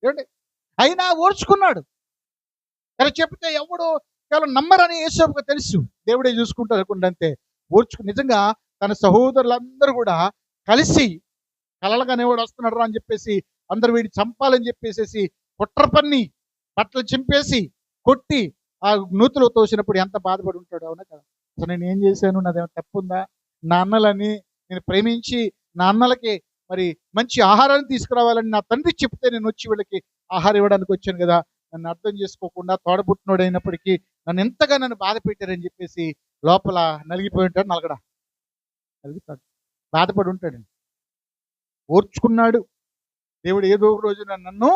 ఏమండి అయినా ఓర్చుకున్నాడు. ఇలా చెప్తే ఎవడు కేవలం నమ్మరని యోసేపుకు తెలుసు. దేవుడే చూసుకుంటారు అనుకుంటే అంతే. నిజంగా తన సహోదరులందరూ కూడా కలిసి కలలుగానేవాడు వస్తున్నాడు అని చెప్పేసి అందరు వీడిని చంపాలని చెప్పేసి కుట్ర పన్ని బట్టలు చింపేసి కొట్టి ఆ నూతులో తోసినప్పుడు ఎంత బాధపడి ఉంటాడు. అవునా కదా? అసలు నేను ఏం చేశాను? నాదేమో తప్పు ఉందా? నా అన్నలని నేను ప్రేమించి నా అన్నలకి మరి మంచి ఆహారాన్ని తీసుకురావాలని నా తండ్రి చెప్తే నేను వచ్చి వీళ్ళకి ఆహారం ఇవ్వడానికి వచ్చాను కదా, నన్ను అర్థం చేసుకోకుండా తోడబుట్టినోడు అయినప్పటికీ నన్ను బాధ పెట్టారని చెప్పేసి లోపల నలిగిపోయి ఉంటాడు. నలుగుతాడు, బాధపడి ఉంటాడండి. ఓర్చుకున్నాడు. దేవుడు ఏదో ఒక రోజున నన్ను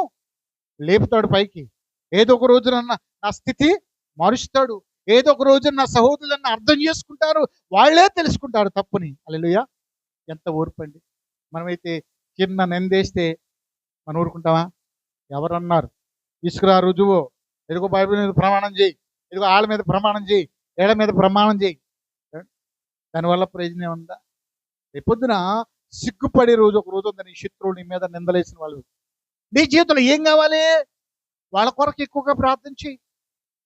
లేపుతాడు పైకి, ఏదో ఒక రోజున నా స్థితి మారుస్తాడు, ఏదో ఒక రోజున నా సహోదరులను అర్థం చేసుకుంటారు, వాళ్ళే తెలుసుకుంటారు తప్పుని. హల్లెలూయా. ఎంత ఓర్పు అండి. మనమైతే చిన్న నిందేస్తే మనం ఊరుకుంటామా? ఎవరన్నారు? తీసుకురా రుజువు, ఎదుగో బైబిల్ మీద ప్రమాణం చేయి, ఎదుగో ఆళ్ళ మీద ప్రమాణం చేయి, ఏళ్ళ మీద ప్రమాణం చేయి. దానివల్ల ప్రయోజనం ఉందా? రేపొద్దున సిగ్గుపడే రోజు ఒక రోజు ఉంది. నీ శత్రువులు నీ మీద నిందలేసిన వాళ్ళు. నీ జీవితంలో ఏం కావాలి? వాళ్ళ కొరకు ఎక్కువగా ప్రార్థన చేయి.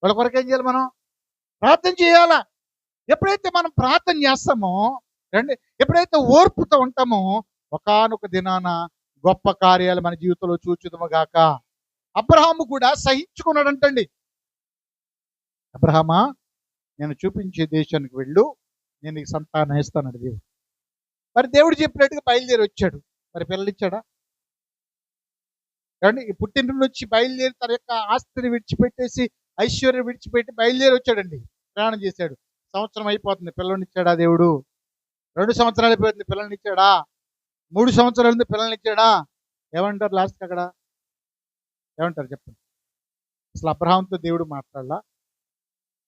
వాళ్ళ కొరకు ఏం చేయాలి? మనం ప్రార్థన చేయాలా. ఎప్పుడైతే మనం ప్రార్థన చేస్తామో రండి, ఎప్పుడైతే ఓర్పుతో ఉంటామో ఒకానొక దినాన గొప్ప కార్యాలు మన జీవితంలో చూచుదము గాక. అబ్రహాము కూడా సహించుకున్నాడంటండి. అబ్రహామా, నేను చూపించే దేశానికి వెళ్ళు, నేను నీకు సంతానం ఇస్తానడు దేవుడు. మరి దేవుడు చెప్పినట్టుగా బయలుదేరి వచ్చాడు. మరి పిల్లలిచ్చాడా? కానీ ఈ పుట్టిన నుంచి బయలుదేరి తన యొక్క ఆస్తిని విడిచిపెట్టేసి ఐశ్వర్యం విడిచిపెట్టి బయలుదేరి వచ్చాడండి. ప్రయాణం చేశాడు. సంవత్సరం అయిపోతుంది, పిల్లల్నిచ్చాడా దేవుడు? 2 సంవత్సరాలు అయిపోతుంది, పిల్లల్నిచ్చాడా? 3 సంవత్సరాలు పిల్లల్నిచ్చాడా? ఏమంటారు లాస్ట్కి అక్కడ? ఏమంటారు చెప్పండి? అసలు అబ్రహాంతో దేవుడు మాట్లాడలా,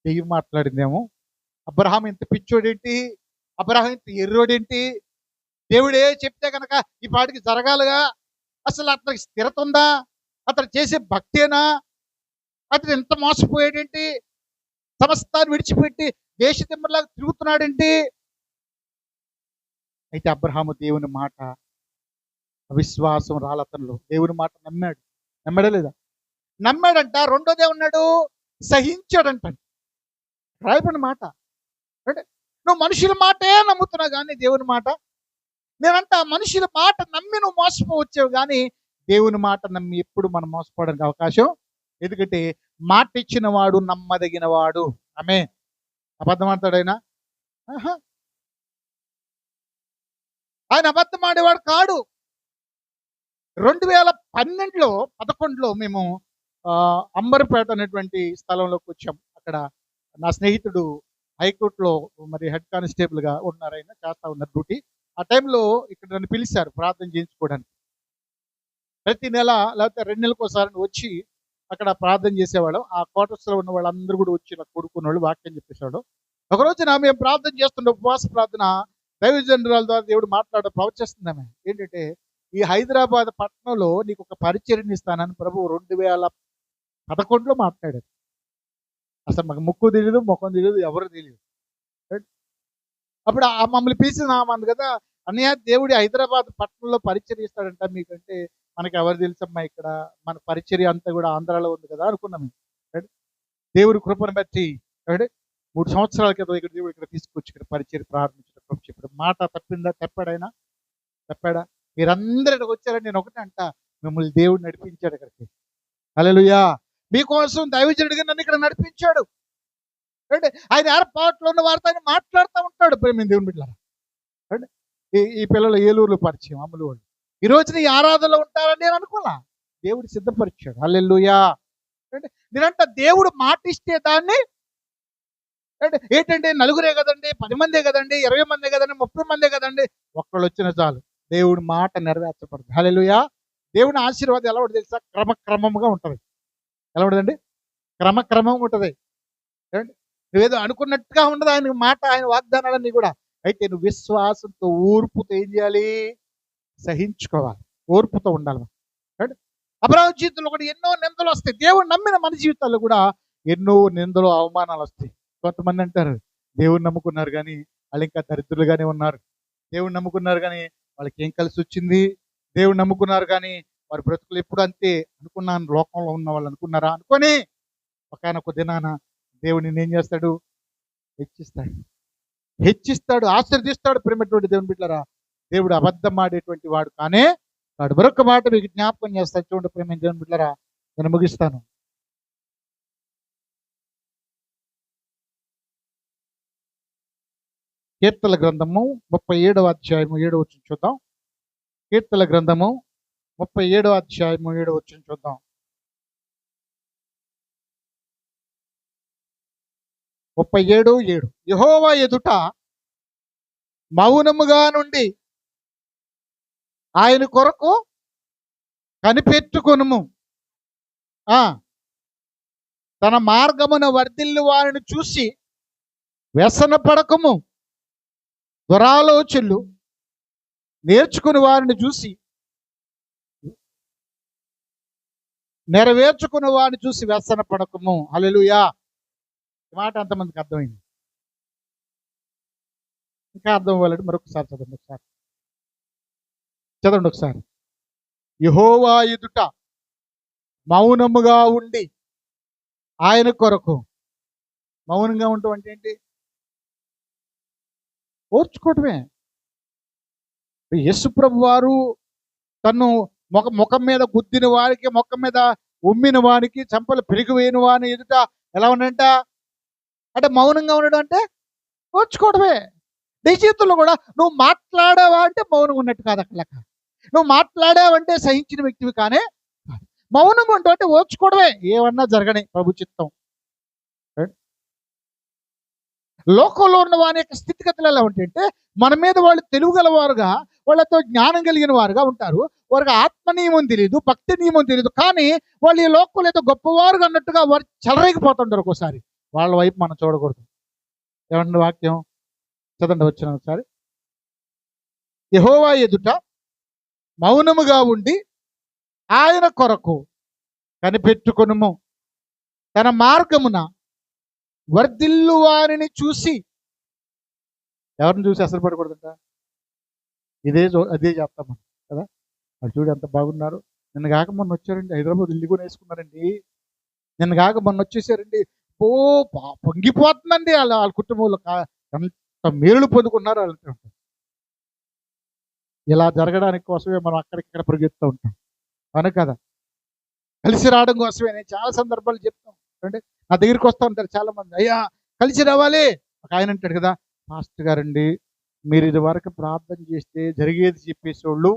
దెయ్యం మాట్లాడిందేమో. అబ్రహాం ఇంత పిచ్చోడేంటి? అబ్రహాం ఇంత ఎర్రోడేంటి? దేవుడే చెప్తే కనుక ఈ పాటికి జరగాలిగా. అసలు అతనికి స్థిరత ఉందా? అతను చేసే భక్తేనా? అతను ఎంత మోసపోయాడేంటి? సమస్తాన్ని విడిచిపెట్టి దేశ దిమ్మలాగా తిరుగుతున్నాడేంటి? అయితే అబ్రహాము దేవుని మాట, విశ్వాసం రాలతనలో దేవుని మాట నమ్మాడా లేదా? నమ్మాడంట. రెండోదే ఉన్నాడు, సహించాడంట. రాయబడిన మాట. అంటే నువ్వు మనుషుల మాటే నమ్ముతున్నావు కానీ దేవుని మాట, నేనంట మనుషుల మాట నమ్మి నువ్వు మోసపోవచ్చావు కానీ దేవుని మాట నమ్మి ఎప్పుడు మనం మోసపోవడానికి అవకాశం. ఎందుకంటే మాట ఇచ్చిన వాడు నమ్మదగిన వాడు. ఆమె అబద్ధం ఆడతాడు ఆయన? ఆహా. ఆయన అబద్ధం ఆడేవాడు కాడు. 2011లో మేము అంబర్పేట అనేటువంటి స్థలంలోకి వచ్చాం. అక్కడ నా స్నేహితుడు హైకోర్టులో మరి హెడ్ కానిస్టేబుల్గా ఉన్నారు, ఆయన చేస్తా ఉన్నారు డ్యూటీ. ఆ టైంలో ఇక్కడ నన్ను పిలిచారు ప్రార్థన చేయించుకోవడానికి. ప్రతి నెల లేకపోతే 2 నెలలకు ఒకసారి వచ్చి అక్కడ ప్రార్థన చేసేవాళ్ళం. ఆ క్వార్టర్స్లో ఉన్న వాళ్ళందరూ కూడా వచ్చి నాకు కొడుకున్న వాళ్ళు వాక్యం చెప్పేశాడు. ఒకరోజు మేము ప్రార్థన చేస్తుండే ఉపవాస ప్రార్థన దైవజనురాల ద్వారా దేవుడు ప్రవచిస్తున్నామే ఏంటంటే, ఈ హైదరాబాద్ పట్టణంలో నీకు ఒక పరిచర్యని ఇస్తానని ప్రభు 2011లో మాట్లాడారు. అసలు మాకు ముక్కు తెలియదు, ముఖం తెలియదు, ఎవరు తెలియదు. అప్పుడు మమ్మల్ని పిలిచినామంది కదా, అన్నయ్య దేవుడి హైదరాబాద్ పట్టణంలో పరిచర్య ఇస్తాడంట మీకంటే మనకి ఎవరు తెలుసమ్మా, ఇక్కడ మన పరిచర్య అంతా కూడా ఆంధ్రాలో ఉంది కదా అనుకున్నాము. దేవుడి కృపను బట్టి 3 సంవత్సరాల క్రితం ఇక్కడ దేవుడు ఇక్కడ తీసుకొచ్చి ఇక్కడ పరిచర్య ప్రారంభించడం చెప్పాడు. మాట తప్పాడైనా? తప్పాడా? మీరందరూ ఇక్కడికి వచ్చారని నేను ఒకటే అంట, మిమ్మల్ని దేవుడు నడిపించాడు ఇక్కడికి. హల్లెలూయా. మీకోసం దైవజనుడిగా నన్ను ఇక్కడ నడిపించాడు. అంటే ఆయన ఏర్పాట్లో ఉన్న వారితో ఆయన మాట్లాడుతూ ఉంటాడు. ప్రేమ దేవుని బిడ్డలారా, అంటే ఈ పిల్లలు ఏలూరులో పరిచయం, అమ్ములు వాళ్ళు ఈ రోజున ఈ ఆరాధనలో ఉంటారని నేను అనుకోలా, దేవుడు సిద్ధపరిచాడు. హల్లెలూయా. అంటే నేనంట దేవుడు మాట ఇస్తే దాన్ని అంటే ఏంటంటే నలుగురే కదండి, 10 మందే కదండి, 20 మందే కదండి, 30 మందే కదండి, ఒక్కళ్ళు వచ్చిన చాలు దేవుడి మాట నెరవేర్చబడుతుంది. హల్లెలూయా. దేవుని ఆశీర్వాదం ఎలా ఉంటుంది తెలుసా? క్రమక్రమంగా ఉంటుంది. ఎలా ఉంటుందండి? క్రమక్రమంగా ఉంటుంది. నువ్వేదో అనుకున్నట్టుగా ఉండదు ఆయన మాట, ఆయన వాగ్దానాలన్నీ కూడా. అయితే నువ్వు విశ్వాసంతో ఓర్పుతో ఏం చేయాలి? సహించుకోవాలి, ఓర్పుతో ఉండాలి. అబ్రాహాము జీవితంలో కూడా ఎన్నో నిందలు వస్తాయి. దేవుడు నమ్మిన మన జీవితాల్లో కూడా ఎన్నో నిందలు, అవమానాలు వస్తాయి. కొంతమంది అంటారు దేవుడు నమ్ముకున్నారు కానీ వాళ్ళు ఇంకా దరిద్రులుగానే ఉన్నారు, దేవుడు నమ్ముకున్నారు కానీ వాళ్ళకి ఏం కలిసి వచ్చింది, దేవుడు నమ్ముకున్నారు కానీ వారి బ్రతుకులు ఎప్పుడు అంతే అనుకున్నాను, లోకంలో ఉన్న వాళ్ళు అనుకున్నారా అనుకొని ఒకనొక దినాన దేవుడిని ఏం చేస్తాడు? హెచ్చిస్తాడు, ఆశీర్దిస్తాడు. ప్రేమటువంటి దేవుని బిడ్డలారా, దేవుడు అబద్ధం ఆడేటువంటి వాడు కానే వాడు. మరొక మాట మీకు జ్ఞాపకం చేస్తాడు, చూడండి ప్రేమ దేవుని బిడ్డలారా, నేను ముగిస్తాను. కీర్తన గ్రంథము 37వ అధ్యాయము 7వ వచనం చూద్దాం. కీర్తన గ్రంథము 37వ అధ్యాయము 7వ వచనం చూద్దాం. 37:7 యెహోవా ఎదుట మౌనముగా నుండి ఆయన కొరకు కనిపెట్టుకొనుము. తన మార్గమున వర్ధిల్లు వారిని చూసి వ్యసన పడకము. దురాలోచనలు నేర్చుకుని వారిని చూసి నెరవేర్చుకున్న వారిని చూసి వ్యసన పడకము. హల్లెలూయా. ఈ మాట అంతమందికి అర్థమైంది? ఇంకా అర్థం అవ్వాలంటే మరొకసారి చదవండి ఒకసారి. యెహోవా ఎదుట మౌనముగా ఉండి ఆయన కొరకు. మౌనంగా ఉండటం అంటే ఏంటి? ఓర్చుకోవటమే. యేసుప్రభు వారు తను ముఖం మీద గుద్దిన వారికి, ముఖం మీద ఉమ్మిన వానికి, చంపలు పెరిగిపోయిన వాని ఎదుట ఎలా ఉన్నంట అంటే మౌనంగా ఉండడం అంటే ఓర్చుకోవడమే. నీ జీవితంలో కూడా నువ్వు మాట్లాడావా అంటే మౌనంగా ఉన్నట్టు కాదు అక్కడ లెక్క. నువ్వు మాట్లాడావంటే సహించిన వ్యక్తివి కానీ మౌనంగా ఉండవు అంటే ఓర్చుకోవడమే. ఏమన్నా జరగని ప్రభు చిత్తం. లోకంలో ఉన్న వారి యొక్క స్థితిగతులు ఎలా ఉంటాయంటే, మన మీద వాళ్ళు తెలివిగలవారుగా, వాళ్ళతో జ్ఞానం కలిగిన వారుగా ఉంటారు. వారికి ఆత్మ నియమం తెలియదు, భక్తి నియమం తెలియదు, కానీ వాళ్ళు ఈ లోకంలో ఏదో గొప్పవారుగా అన్నట్టుగా వారు చెలరేగిపోతుంటారు. ఒక్కోసారి వాళ్ళ వైపు మనం చూడకూడదు. ఏమన్నా వాక్యం చదండి వచ్చిన ఒకసారి. యెహోవా ఎదుట మౌనముగా ఉండి ఆయన కొరకు కనిపెట్టుకొనుము. తన మార్గమున వర్ధిల్లు వారిని చూసి. ఎవరిని చూసి అసలు పడకూడదంట? అదే చేస్తాం మనం కదా. వాళ్ళు చూడు ఎంత బాగున్నారు. నిన్న కాక మొన్న వచ్చారండి, హైదరాబాద్ ఇల్లు కూడా వేసుకున్నారండి. నిన్న కాక మొన్న వచ్చేసారండి. ఓ పొంగిపోతుందండి వాళ్ళ కుటుంబంలో. ఎంత మేలులు పొందుకున్నారు వాళ్ళు. ఇలా జరగడానికి కోసమే మనం అక్కడిక్కడ పరిగెత్తూ ఉంటాం. అవును కదా. కలిసి రావడం కోసమే నేను చాలా సందర్భాలు చెప్తాం అంటే నా దగ్గరికి వస్తూ ఉంటారు చాలా మంది. అయ్యా కలిసి రావాలి. ఒక ఆయన అంటాడు కదా, మాస్టర్ గారండి మీరు ఇది వరకు ప్రార్థన చేస్తే జరిగేది చెప్పేసేవాళ్ళు,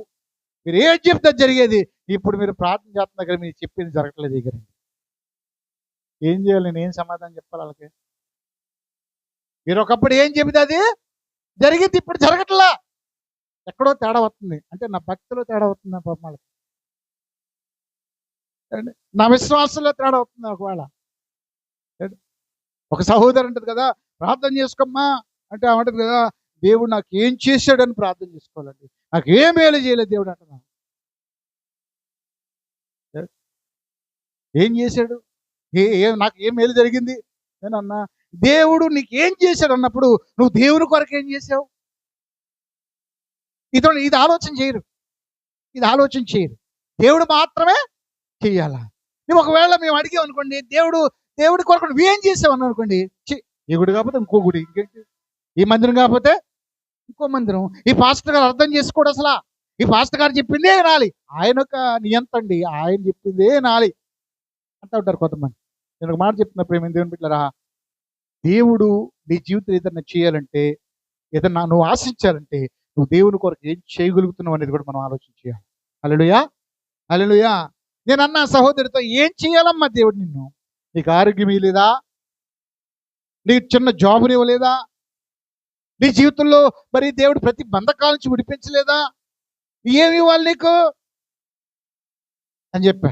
మీరు ఏం చెప్తే జరిగేది. ఇప్పుడు మీరు ప్రార్థన చేస్తున్నా కదా, మీరు చెప్పింది జరగట్లేదు. దగ్గర ఏం చేయాలి, నేను ఏం సమాధానం చెప్పాలి వాళ్ళకి? మీరు ఒకప్పుడు ఏం చెబితే అది జరిగింది, ఇప్పుడు జరగట్లా. ఎక్కడో తేడా వస్తుంది. అంటే నా భక్తిలో తేడా అవుతుంది, నా పాపం వాళ్ళకి. నా విశ్వాసంలో తేడా అవుతుంది ఒకవేళ. ఒక సహోదరు అంటది కదా, ప్రార్థన చేసుకోమ్మా అంటే ఏమంటది కదా, దేవుడు నాకు ఏం చేశాడని ప్రార్థన చేసుకోవాలండి, నాకు ఏం మేలు చేయలేదు దేవుడు అంటున్నా. ఏం చేశాడు, నాకు ఏం మేలు జరిగింది నేను అన్నా. దేవుడు నీకు ఏం చేశాడు అన్నప్పుడు నువ్వు దేవుని కొరకు ఏం చేసావు? ఇది ఆలోచన చేయరు. దేవుడు మాత్రమే చెయ్యాలా. నువ్వు ఒకవేళ మేము అడిగాం అనుకోండి, దేవుడి కొరకు నువ్వేం చేసావు అన్న అనుకోండి, ఈ గుడి కాకపోతే ఇంకో గుడి, ఇంకేంటి ఈ మందిరం కాకపోతే ఇంకో మందిరం. ఈ పాస్టర్ గారు అర్థం చేసుకోడు అసలు. ఈ పాస్టర్ గారు చెప్పిందే నాలి, ఆయన ఒక నియంత అండి, ఆయన చెప్పిందే నాలి అంటూ ఉంటారు కొంతమంది. నేను ఒక మాట చెప్తున్నా, ప్రేమ దేవుని బిడ్డలారా, దేవుడు నీ జీవితం ఏదన్నా చేయాలంటే, ఏదన్నా నువ్వు ఆశించాలంటే, నువ్వు దేవుని కొరకు ఏం చేయగలుగుతున్నావు అనేది కూడా మనం ఆలోచన చేయాలి. హల్లెలూయా, హల్లెలూయా. నేను అన్న సహోదరితో, ఏం చేయాలమ్మా దేవుడు నిన్ను? నీకు ఆరోగ్యం ఇవ్వలేదా? నీకు చిన్న జాబుని ఇవ్వలేదా? నీ జీవితంలో మరి దేవుడు ప్రతి బంధకాల నుంచి విడిపించలేదా? ఏమి ఇవ్వాలి నీకు అని చెప్పా.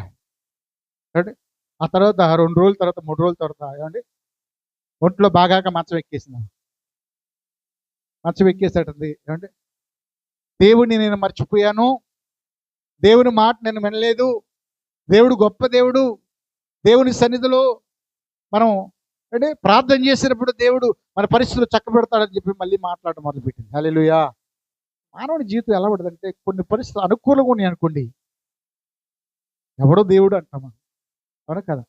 ఆ తర్వాత 2 రోజుల తర్వాత 3 రోజుల తర్వాత ఏమండి ఒంట్లో బాగాక మంచం ఎక్కేసింది. మంచం ఎక్కేసేటది ఏమంటే, దేవుడిని నేను మర్చిపోయాను, దేవుని మాట నేను వినలేదు, దేవుడు గొప్ప దేవుడు, దేవుని సన్నిధిలో మనం అంటే ప్రార్థన చేసినప్పుడు దేవుడు మన పరిస్థితులు చక్కబెడతాడని చెప్పి మళ్ళీ మాట్లాడడం మొదలుపెట్టింది. హల్లెలూయా. మానవుని జీవితం ఎలా పడుతుందంటే, కొన్ని పరిస్థితులు అనుకూలంగా ఉన్నాయి అనుకోండి, ఎవడో దేవుడు అంటామా, అవునా కదా.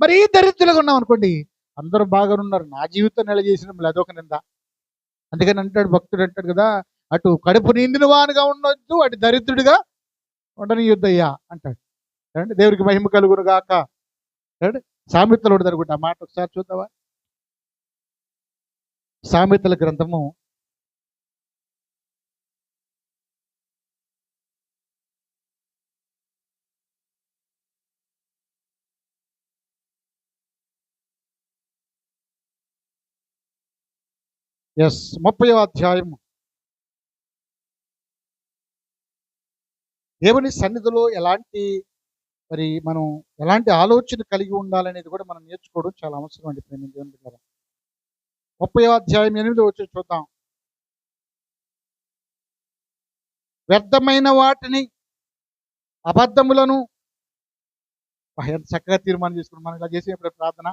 మరీ దరిద్రులుగా ఉన్నాం అనుకోండి, అందరూ బాగానే ఉన్నారు, నా జీవితం నెల చేసిన అదొక నింద. అందుకని అంటాడు భక్తుడు, అంటాడు కదా, అటు కడుపు నిండిన వానుగా ఉండొద్దు, అటు దరిద్రుడిగా ఉండనియుద్దయ్యా అంటాడు. అంటే దేవుడికి మహిమ కలుగును గాక. సామెతలు జరుగుతుంది ఆ మాట ఒకసారి చూద్దామా. సామెతల గ్రంథము 30వ అధ్యాయము. దేవుని సన్నిధిలో మనం ఎలాంటి ఆలోచన కలిగి ఉండాలనేది కూడా మనం నేర్చుకోవడం చాలా అవసరం అండి. ప్రేమ దేవుని బిడ్డలారా, 30వ అధ్యాయం 8వ వచనం చూద్దాం. వ్యర్థమైన వాటిని, అబద్ధములను, ఎంత చక్కగా తీర్మానం చేసుకుని మనం ఇలా చేసేప్పుడు ప్రార్థన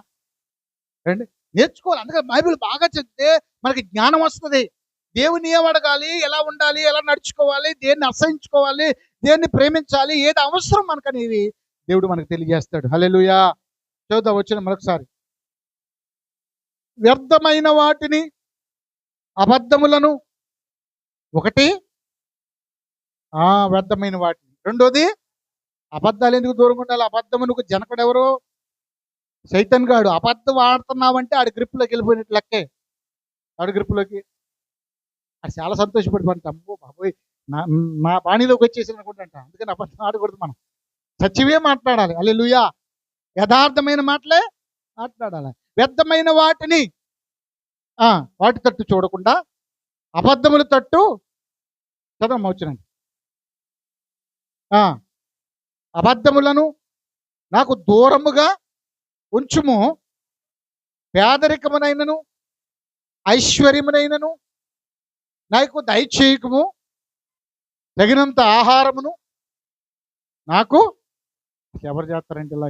రండి నేర్చుకోవాలి. అందుకని బైబిల్ బాగా చదివితే మనకి జ్ఞానం వస్తుంది. దేవుని ఏం అడగాలి, ఎలా ఉండాలి, ఎలా నడుచుకోవాలి, దేన్ని అసహించుకోవాలి, దేన్ని ప్రేమించాలి, ఏది అవసరం మనకనేది దేవుడు మనకు తెలియజేస్తాడు. హల్లెలూయా. చూద్దాం వచ్చిన మరొకసారి. వ్యర్థమైన వాటిని, అబద్ధములను, ఒకటి వ్యర్థమైన వాటిని, రెండోది అబద్ధాలు ఎందుకు దూరంగా ఉండాలి? అబద్ధమునకు జనకుడు ఎవరు? సైతాన్ గాడు. అబద్ధం ఆడుతున్నావంటే ఆడి గ్రిప్లోకి వెళ్ళిపోయినట్టు లెక్కే. ఆడి గ్రిప్లోకి అది చాలా సంతోషపడిపోంట. అమ్మో బాబోయ్, నా బాణీలోకి వచ్చేసి అనుకుంటా. అందుకని అబద్ధం ఆడకూడదు, మనం సత్యమే మాట్లాడాలి. హల్లెలూయా. యథార్థమైన మాటలే మాట్లాడాలి. వ్యర్థమైన వాటిని వాటి తట్టు చూడకుండా అబద్ధముల తట్టు చదవమ్మ వచ్చినండి. అబద్ధములను నాకు దూరముగా ఉంచుము, పేదరికమునైనను ఐశ్వర్యమునైనను నాకు దయచేయకము, తగినంత ఆహారమును నాకు. ఎవరు చేస్తారంటే ఇలా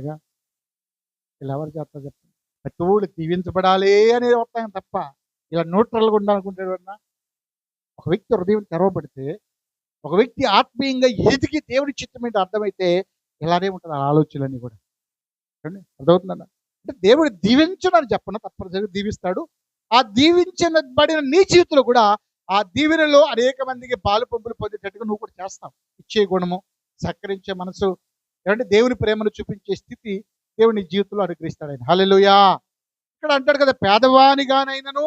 ఎవరు చేస్తారు చెప్పండి? ప్రతి ఊళ్ళు దీవించబడాలి అనేది వస్తాను తప్ప ఇలా న్యూట్రల్గా ఉండాలనుకుంటాడు. ఒక వ్యక్తి హృదయం తెరవబడితే, ఒక వ్యక్తి ఆత్మీయంగా ఎదిగి దేవుని చిత్తం ఏంటో అర్థమైతే ఇలానే ఉంటుంది ఆ ఆలోచనలన్నీ కూడా. చూడండి, అర్థమవుతుందన్న. అంటే దేవుడు దీవించడని చెప్పను, తప్పనిసరిగా దీవిస్తాడు. ఆ దీవించబడిన నీ జీవితంలో కూడా ఆ దీవెనలో అనేక మందికి పాలు పంపులు పొందేటట్టుగా నువ్వు కూడా చేస్తావు. ఇచ్చే గుణము, సత్కరించే మనసు, ఏమంటే దేవుని ప్రేమను చూపించే స్థితి దేవుని జీవితంలో అనుగ్రహిస్తాడు ఆయన. హల్లెలూయా. ఇక్కడ అంటాడు కదా, పేదవానిగానైనను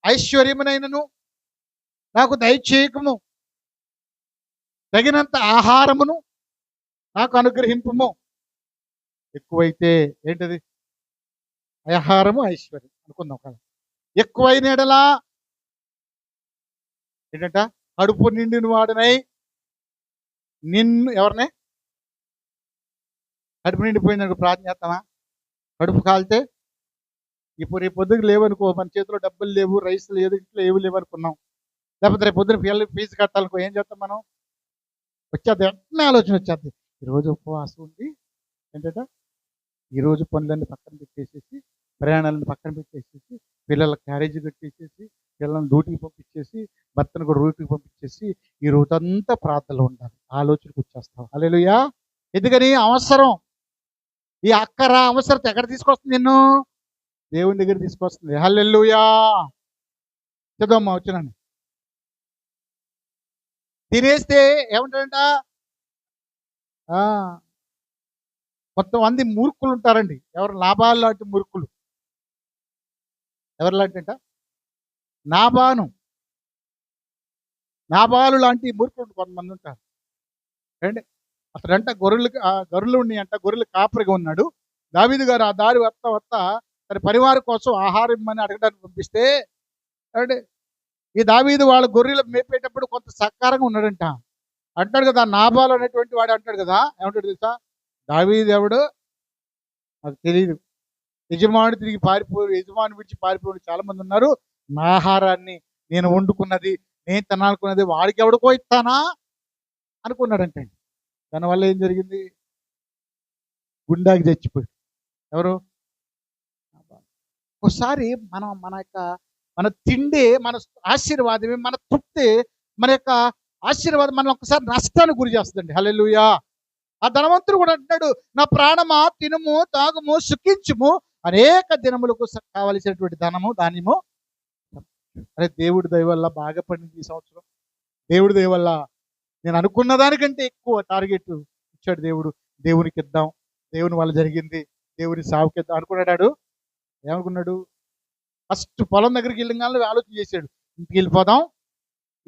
ఐశ్వర్యమునైనను నాకు దయచేయకము, తగినంత ఆహారమును నాకు అనుగ్రహింపము. ఎక్కువైతే ఏంటది? ఆహారము, ఐశ్వర్యం అనుకుందాం కదా. ఎక్కువైన ఎడలా ఏంటంట? కడుపు నిండిన వాడినై నిన్ను ఎవరినే కడుపు నిండిపోయిందనుకో ప్రార్థన చేస్తామా? కడుపు కాలితే ఇప్పుడు రేపు పొద్దుకు లేవనుకో, మన చేతిలో డబ్బులు లేవు, రైస్ లేదు, ఇంట్లో ఏవి లేవు అనుకున్నాం. లేకపోతే రేపు పొద్దున పిల్లలు ఫీజు కట్టాలనుకో, ఏం చేస్తాం మనం? వచ్చేది వెంటనే ఆలోచన వచ్చేది, ఈరోజు ఉపవాసం ఉండి ఏంటంట, ఈరోజు పనులన్నీ పక్కన పెట్టేసేసి, ప్రయాణాలను పక్కన పెట్టేసేసి, పిల్లల క్యారేజీ కట్టేసేసి, పిల్లల్ని డ్యూటీకి పంపించేసి, భర్తను కూడా డ్యూటీకి పంపించేసి, ఈ రోజంతా ప్రార్థనలో ఉండాలి. ఆలోచనకు వచ్చేస్తాం. హల్లెలూయా. ఎందుకని? అవసరం. ఈ అక్కర అవసరత ఎక్కడ తీసుకొస్తుంది? నిన్ను దేవుని దగ్గర తీసుకొస్తుంది. హల్లెలూయా. చదవమ్మా వచ్చినాను. తినేస్తే ఏమంటాడంట? కొంతమంది మూర్ఖులు ఉంటారండి. ఎవరు? లాభాలు లాంటి మూర్ఖులు. ఎవరు లాంటి అంట? నాబాలు లాంటి మూర్ఖులు కొంతమంది ఉంటారు. ఏంటి అతడంట గొర్రెలు ఉన్నాయంట, గొర్రెలు కాపరిగా ఉన్నాడు. దావీదు గారు ఆ దారి వస్తా తన పరివారం కోసం ఆహారం ఇమ్మని అడగడానికి పంపిస్తే, అంటే ఈ దావీదు వాళ్ళ గొర్రెలు మేపేటప్పుడు కొంత సత్కారంగా ఉన్నాడంట. అంటాడు కదా, నాబాలు అనేటువంటి వాడు అంటాడు కదా, ఏమంటాడు తెలుసా? దావీదు ఎవడు నాకు తెలియదు, యజమాని విడిచి పారిపోయి చాలా మంది ఉన్నారు, నా ఆహారాన్ని నేను వండుకున్నది, నేను తినాలనుకున్నది వాడికి ఎవడికో ఇస్తానా అనుకున్నాడంటే. దానివల్ల ఏం జరిగింది? గుండాకి చచ్చిపోయి. ఎవరు? ఒకసారి మన తిండి, మన ఆశీర్వాదమే, మన తృప్తి, మన యొక్క ఆశీర్వాదం మనం ఒకసారి నష్టానికి గురి చేస్తుందండి. హల్లెలూయా. ఆ ధనవంతుడు కూడా అంటున్నాడు, నా ప్రాణమా తినుము, తాగుము, సుఖించుము, అనేక దినములకు కావలసినటువంటి ధనము, ధాన్యము. అరే, దేవుడి దయ వల్ల బాగా పడింది ఈ సంవత్సరం. దేవుడి దయ వల్ల నేను అనుకున్న దానికంటే ఎక్కువ టార్గెట్ ఇచ్చాడు దేవుడు. దేవునికి ఇద్దాం, దేవుని వల్ల జరిగింది, దేవుని సాగుకి ఇద్దాం అనుకున్నాడు. ఏమనుకున్నాడు? ఫస్ట్ పొలం దగ్గరికి వెళ్ళగానే ఆలోచన చేశాడు, ఇంటికి వెళ్ళిపోదాం,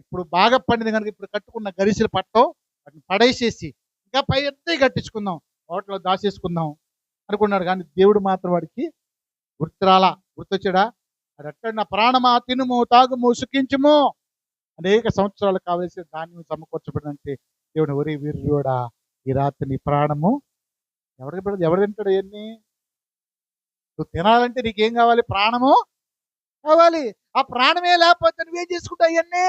ఇప్పుడు బాగా పండింది కనుక ఇప్పుడు కట్టుకున్న గరిసెలు పట్టం వాటిని పడేసేసి ఇంకా పై ఎత్తే కట్టించుకుందాం, హోటల్లో దాచేసుకుందాం అనుకున్నాడు. కానీ దేవుడు మాత్రం వాడికి గుర్తొచ్చాడా? అది అట్టాడు, నా ప్రాణమా తినుము, తాగుము, సుఖించుము, అనేక సంవత్సరాలు కావలసిన ధాన్యం సమకూర్చబడినంటే దేవుడు, ఒరే వీరుడా, ఈ రాత్రి నీ ప్రాణము ఎవరు తింటాడు? ఇవన్నీ నువ్వు తినాలంటే నీకేం కావాలి? ప్రాణము కావాలి. ఆ ప్రాణమే లేకపోతే నువ్వేం చేసుకుంటావు? అవన్నీ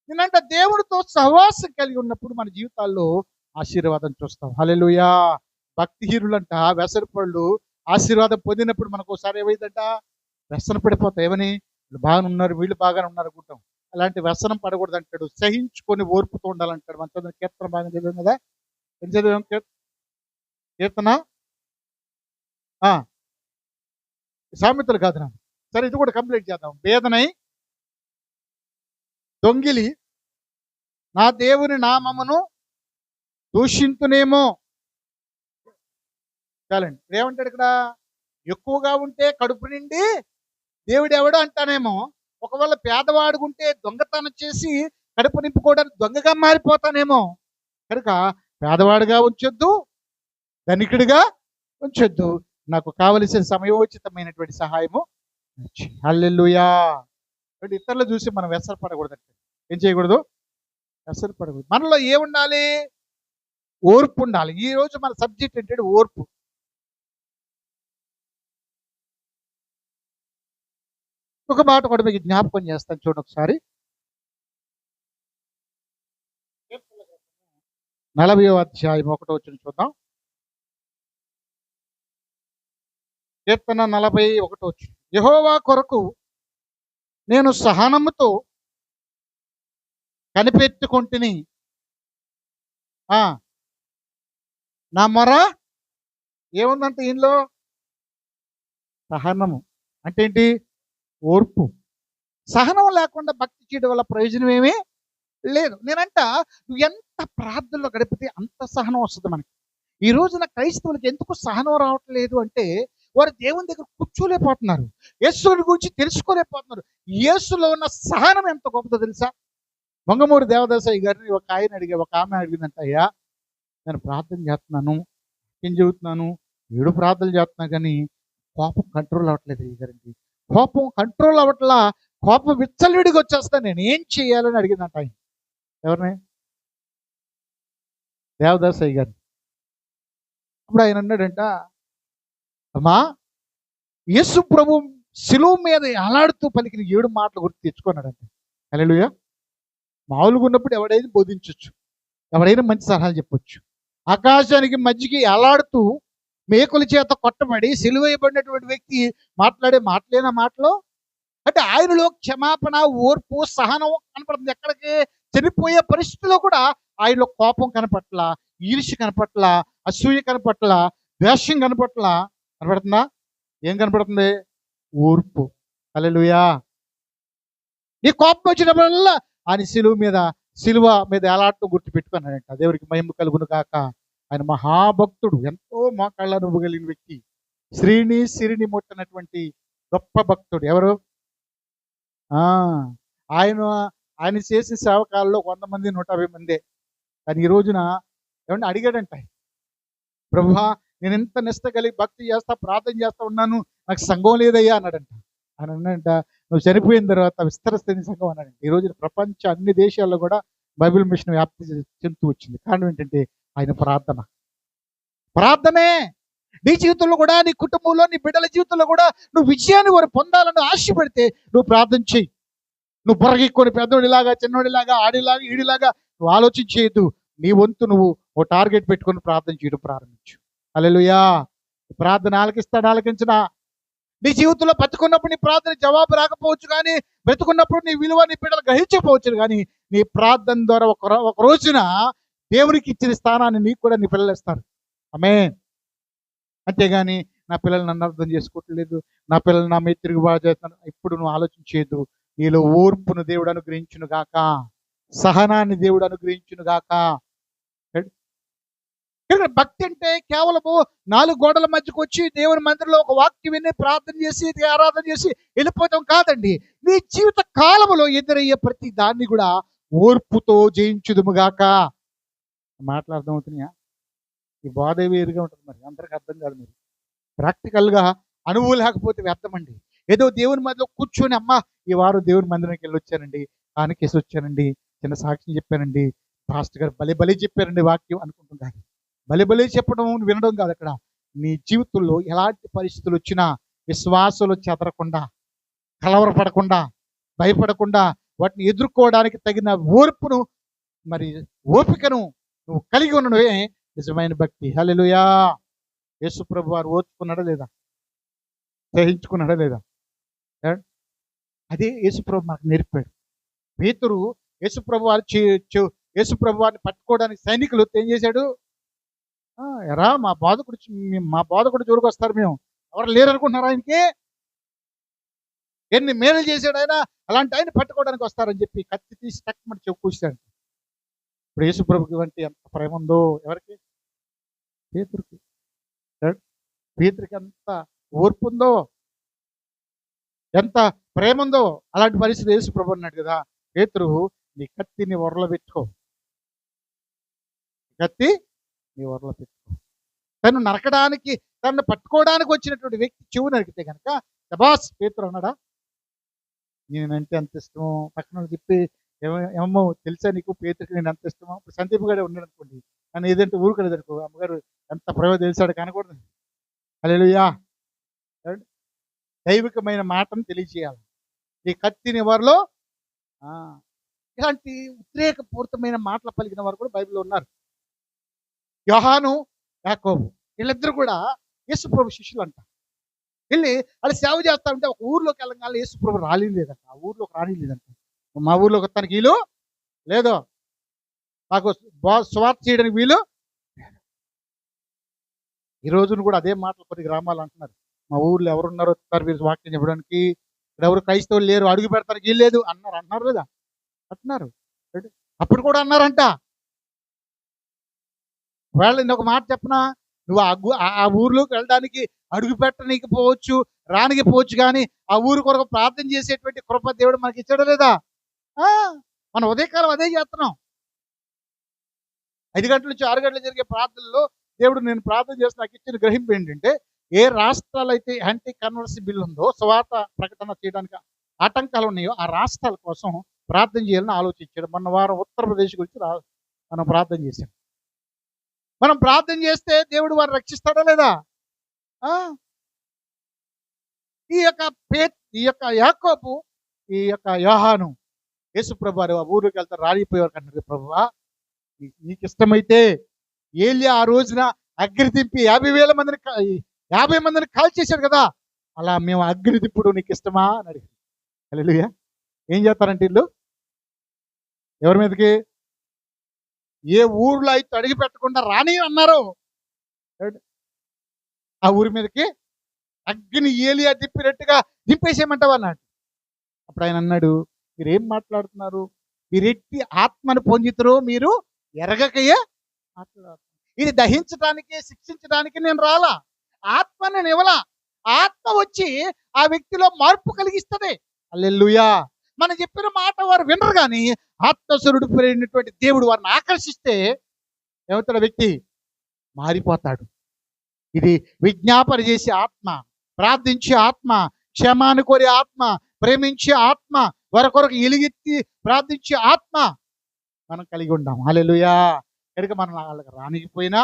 నేనంట దేవుడితో సహవాసం కలిగి ఉన్నప్పుడు మన జీవితాల్లో ఆశీర్వాదం చూస్తాం. హల్లెలూయా. భక్తిహీనులంట, వ్యసనపళ్ళు ఆశీర్వాదం పొందినప్పుడు మనకు ఒకసారి ఏమైందంట? వ్యసన పడిపోతాం. ఏమని? వీళ్ళు బాగానే ఉన్నారు, వీళ్ళు బాగానే ఉన్నారు అనుకుంటాం. అలాంటి వ్యసనం పడకూడదు అంటాడు. సహించుకొని ఓర్పుతూ ఉండాలంటాడు. మన చదివిన కీర్తన బాగా చదివాం కదా. ఏం చదివాం? కీర్తన సామెతలు కాదు నా. సరే, ఇది కూడా కంప్లీట్ చేద్దాం. వేదనై దొంగిలి నా దేవుని నామమును దూషింతునేమో. చాలండి. ఏమంటాడు ఇక్కడ? ఎక్కువగా ఉంటే కడుపు నిండి దేవుడు ఎవడు అంటానేమో, ఒకవేళ పేదవాడుకుంటే దొంగతనం చేసి కడుపు నింపుకోవడానికి దొంగగా మారిపోతానేమో. కనుక పేదవాడుగా ఉంచొద్దు, ధనికుడిగా ఉంచొద్దు, నాకు కావలసిన సమయోచితమైనటువంటి సహాయము. హల్లెలూయా. ఇతరులు చూసి మనం వ్యసనపడకూడదంటే ఏం చేయకూడదు? వ్యసనపడకూడదు. మనలో ఏముండాలి? ఓర్పు ఉండాలి. ఈ రోజు మన సబ్జెక్ట్ ఏంటంటే ఓర్పు. ఒక మాట కూడా మీకు జ్ఞాపకం చేస్తాను, చూడండి ఒకసారి. 40వ అధ్యాయం 1వ వచనం చూద్దాం. కీర్తన 41వ వచనం. యెహోవా కొరకు నేను సహనముతో కనిపెట్టుకొంటిని. ఆ, నా మొర ఏముందంటే ఈయనలో సహనము అంటే ఏంటి? ఓర్పు. సహనం లేకుండా భక్తి చేయడం వల్ల ప్రయోజనం ఏమీ లేదు. నేనంట నువ్వు ఎంత ప్రార్థనలో గడిపితే అంత సహనం వస్తుంది మనకి. ఈ రోజున క్రైస్తవులకి ఎందుకు సహనం రావట్లేదు అంటే వారు దేవుని దగ్గర కూర్చోలేకపోతున్నారు. యేసుని గురించి తెలుసుకోలేకపోతున్నారు. యేసులో ఉన్న సహనం ఎంత గొప్పదో తెలుసా? వంగమూరి దేవదాసయ్య గారిని ఒక ఆమె అడిగిందంట, అయ్యా నేను ప్రార్థన చేస్తున్నాను, ఏం చెబుతున్నాను, 7 ప్రార్థనలు చేస్తున్నా కానీ కోపం కంట్రోల్ అవ్వట్లేదు అయ్య గారికి. కోపం కంట్రోల్ అవ్వట్లా, కోపం విచ్చలవిడిగా వచ్చేస్తా, నేను ఏం చేయాలని అడిగిందంట ఆయన. ఎవరిని? దేవదాసయ్య గారిని. అప్పుడు ఆయన అన్నాడంట, అమ్మా యేసు ప్రభు శిలువ మీద అలాడుతూ పలికిన 7 మాటలు గుర్తు తెచ్చుకున్నాడంట. హల్లెలూయా. మామూలుగా ఉన్నప్పుడు ఎవడైనా బోధించవచ్చు, ఎవడైనా మంచి సలహాలు చెప్పొచ్చు. ఆకాశానికి మధ్యకి అలాడుతూ మేకుల చేత కొట్టబడి సిలువ వేయబడినటువంటి వ్యక్తి మాట్లాడే మాటలేనా మాటలు? అంటే ఆయనలో క్షమాపణ, ఓర్పు, సహనం కనపడుతుంది. ఎక్కడికి? చనిపోయే పరిస్థితిలో కూడా ఆయనలో కోపం కనపట్ల, ఈర్ష్య కనపట్ల, అసూయ కనపట్ల, ద్వేషం కనపట్ల. కనపడుతుందా? ఏం కనపడుతుంది? ఓర్పు. హల్లెలూయా. ఈ కోపం వచ్చినప్పుడల్లా ఆయన సిలువ మీద ఎలాంటి గుర్తు పెట్టుకున్నాడంట. దేవుడికి మహిమ కలుగును కాక. ఆయన మహాభక్తుడు, ఎంతో మోకాళ్ళ నువ్వు కలిగిన వ్యక్తి, సిరిని ముట్టనటువంటి గొప్ప భక్తుడు. ఎవరు? ఆయన ఆయన చేసిన సేవకాలలో 100 మంది 150 మందే. కానీ ఈ రోజున ఏమన్నా అడిగాడంట, ప్రభువా నేను ఎంత నిష్ట కలిగి భక్తి చేస్తా, ప్రార్థన చేస్తా ఉన్నాను, నాకు సంఘం లేదయ్యా అన్నాడంట. ఆయన అన్నాడంట, నువ్వు చనిపోయిన తర్వాత విస్తరిస్తుంది సంఘం అన్నాడంట. ఈ రోజున ప్రపంచ అన్ని దేశాల్లో కూడా బైబిల్ మిషన్ వ్యాప్తి చెందుతూ వచ్చింది. కారణం ఏంటంటే ఆయన ప్రార్థనే. నీ జీవితంలో కూడా, నీ కుటుంబంలో, నీ బిడ్డల జీవితంలో కూడా నువ్వు విజయాన్ని వారు పొందాలని ఆశ పెడితే నువ్వు ప్రార్థన చెయ్యి. నువ్వు బొరగిక్కొని పెద్దోడిలాగా, చిన్నోడిలాగా, ఆడిలాగా, ఈడిలాగా నువ్వు ఆలోచించేయద్దు. నీ వంతు నువ్వు ఓ టార్గెట్ పెట్టుకొని ప్రార్థన చేయడం ప్రారంభించు. హల్లెలూయా. ప్రార్థన ఆలకించినా నీ జీవితంలో బతుకున్నప్పుడు నీ ప్రార్థన జవాబు రాకపోవచ్చు, కానీ బ్రతుకున్నప్పుడు నీ విలువ నీ బిడ్డలు గ్రహించకపోవచ్చు, కానీ నీ ప్రార్థన ద్వారా ఒక రోజున దేవునికి ఇచ్చిన స్థానాన్ని నీకు కూడా నీ పిల్లలు ఇస్తారు. ఆమేన్. అంతేగాని నా పిల్లలు నన్ను అర్థం చేసుకోవట్లేదు, నా పిల్లలు నా మీద తిరుగుబాటు చేస్తున్నారు, ఇప్పుడు నువ్వు ఆలోచించేదు. నీలో ఓర్పును దేవుడు అనుగ్రహించును గాక, సహనాన్ని దేవుడు అనుగ్రహించును గాక. భక్తి అంటే కేవలము 4 గోడల మధ్యకు వచ్చి దేవుని మందిరంలో ఒక వాక్యం విని ప్రార్థన చేసి ఆరాధన చేసి వెళ్ళిపోవటం కాదండి. నీ జీవిత కాలంలో ఎదురయ్యే ప్రతి దాన్ని కూడా ఓర్పుతో జయించుదుముగాక. మాటలు అర్థమవుతున్నాయా? ఈ బాధ వేరుగా ఉంటుంది, మరి అందరికి అర్థం కాదు. మీరు ప్రాక్టికల్గా అనుభవం లేకపోతే వ్యర్థమండి. ఏదో దేవుని మధ్యలో కూర్చొని, అమ్మ ఈ వారం దేవుని మందిరానికి వెళ్ళి వచ్చానండి, కానికేసి వచ్చానండి, చిన్న సాక్ష్యం చెప్పానండి, పాస్టర్ గారు బలి చెప్పారండి వాక్యం అనుకుంటున్నారు. బలి చెప్పడం వినడం కాదు. అక్కడ నీ జీవితంలో ఎలాంటి పరిస్థితులు వచ్చినా విశ్వాసాలు చెదరకుండా, కలవరపడకుండా, భయపడకుండా వాటిని ఎదుర్కోవడానికి తగిన ఓర్పును, మరి ఓపికను నువ్వు కలిగి ఉన్నవే నిజమైన భక్తి. హల్లెలూయా. యేసు ప్రభు వారు ఓర్చుకున్నాడా లేదా? సహించుకున్నాడా లేదా? అదే యేసు ప్రభు మనకు నేర్పాడు. పేతురు యేసు ప్రభు వారిని పట్టుకోవడానికి సైనికులు ఏం చేశాడు? ఎరా మా బోధకుడు జోలికి వస్తారు, మేము ఎవరు లేరు అనుకుంటున్నారు, ఆయనకి ఎన్ని మేలు చేశాడు ఆయన, అలాంటి ఆయన పట్టుకోవడానికి వస్తారని చెప్పి కత్తి తీసి టక్మని కూర్చాడు. ఇప్పుడు యేసు ప్రభుకి వంటి ఎంత ప్రేమ ఉందో ఎవరికి? పేతురుకి. ఎంత ఓర్పు ఉందో, ఎంత ప్రేమ ఉందో. అలాంటి పరిస్థితి యేసు ప్రభు అన్నాడు కదా, పేతురు నీ కత్తిని ఒరలో పెట్టుకో, కత్తి నీ ఒరలో పెట్టుకో. తను నరకడానికి, తను పట్టుకోవడానికి వచ్చినటువంటి వ్యక్తి చెవు నరికితే కనుక దబాస్ పేతురు అన్నాడా? నేనంటే అంత ఇష్టమో, పక్కన చెప్పి ఏమో తెలుసా నీకు పేతురికి నేను ఎంత ఇష్టమో. ఇప్పుడు సందీప్ గారే ఉన్నాడు అనుకోండి, నన్ను ఏదంటే ఊరుకోలేదు అనుకో, అమ్మగారు ఎంత ప్రేమ తెలిసాడు కనకూడదు. హల్లెలూయా. దైవికమైన మాటను తెలియజేయాలి. ఈ కత్తిని వారిలో ఇలాంటి ఉద్రేకపూరితమైన మాటలు పలికిన వారు కూడా బైబిల్లో ఉన్నారు. యోహాను, యాకోబు వీళ్ళిద్దరు కూడా యేసు ప్రభు శిష్యులు అంట. వెళ్ళి వాళ్ళు సేవ చేస్తా ఉంటే ఒక ఊర్లోకి వెళ్ళగానే యేసు ప్రభు రాలేదంట. ఆ ఊర్లోకి రానిలేదంట. మా ఊర్లోకి వస్తానికి వీలు లేదో, మాకు స్వార్థ చేయడానికి వీలు. ఈ రోజున కూడా అదే మాటలు కొన్ని గ్రామాలు అంటున్నారు. మా ఊర్లో ఎవరున్నారో వస్తారు మీరు వాక్యం చెప్పడానికి, ఇక్కడ ఎవరు క్రైస్తవులు లేరు, అడుగు పెడతానికి వీలు లేదు అన్నారు లేదా అంటున్నారు. అప్పుడు కూడా అన్నారంట. వాళ్ళు ఇంకొక మాట చెప్పనా, నువ్వు ఆ ఊర్లోకి వెళ్ళడానికి అడుగు పెట్టనీకి పోవచ్చు, రానికి పోవచ్చు, కానీ ఆ ఊరు కొరకు ప్రార్థన చేసేటువంటి కృప దేవుడు మనకి ఇచ్చాడు లేదా? మనం ఉదయకాలం అదే చేస్తున్నాం. 5 గంటల నుంచి 6 గంటలు జరిగే ప్రార్థనలో దేవుడు నేను ప్రార్థన చేసి నాకు ఇచ్చిన గ్రహింపు ఏంటంటే, ఏ రాష్ట్రాలు అయితే యాంటీ కన్వర్సీ బిల్ ఉందో, స్వార్థ ప్రకటన చేయడానికి ఆటంకాలు ఉన్నాయో ఆ రాష్ట్రాల కోసం ప్రార్థన చేయాలని ఆలోచించాడు. మొన్న వారం ఉత్తరప్రదేశ్ గురించి మనం ప్రార్థన చేశాం. మనం ప్రార్థన చేస్తే దేవుడు వారు రక్షిస్తాడా లేదా? ఈ యొక్క యాకోబు, ఈ యొక్క యోహాను యేసుప్రభు వారు ఆ ఊరికి వెళ్తారు, రాలిపోయేవారు కన్నారు. ప్రభువా నీకు ఇష్టమైతే ఏలియా ఆ రోజున అగ్ని దింపి 50 మందిని కాల్చేశాడు కదా, అలా మేము అగ్ని దిప్పుడు నీకు ఇష్టమా అని అడిగారు. హల్లెలూయా. ఏం చేస్తారంటే వీళ్ళు ఎవరి మీదకి, ఏ ఊర్లో అయితే అడిగి పెట్టకుండా రాని అన్నారు ఆ ఊరి మీదకి అగ్ని ఏలియా దిప్పినట్టుగా దింపేసేయమంటావా అన్నాడు. అప్పుడు ఆయన అన్నాడు, మీరేం మాట్లాడుతున్నారు, మీరెట్టి ఆత్మను పొందుతారో మీరు ఎరగకయే మాట్లాడుతున్నారు. ఇది దహించడానికి శిక్షించడానికి నేను రాలా, ఆత్మ నేను ఇవ్వలా. ఆత్మ వచ్చి ఆ వ్యక్తిలో మార్పు కలిగిస్తుంది. హల్లెలూయా. మనం చెప్పిన మాట వారు వినరు, కానీ ఆత్మస్వరుడు పోయినటువంటి దేవుడు వారిని ఆకర్షిస్తే ఏమవుతాడు, వ్యక్తి మారిపోతాడు. ఇది విజ్ఞాపన చేసే ఆత్మ, ప్రార్థించే ఆత్మ, క్షమాన్ని కోరే ఆత్మ, ప్రేమించే ఆత్మ, వరకొరకు ఎలుగెత్తి ప్రార్థించే ఆత్మ మనం కలిగి ఉంటాం. హల్లెలూయా. కనుక మనం వాళ్ళకి రానికపోయినా,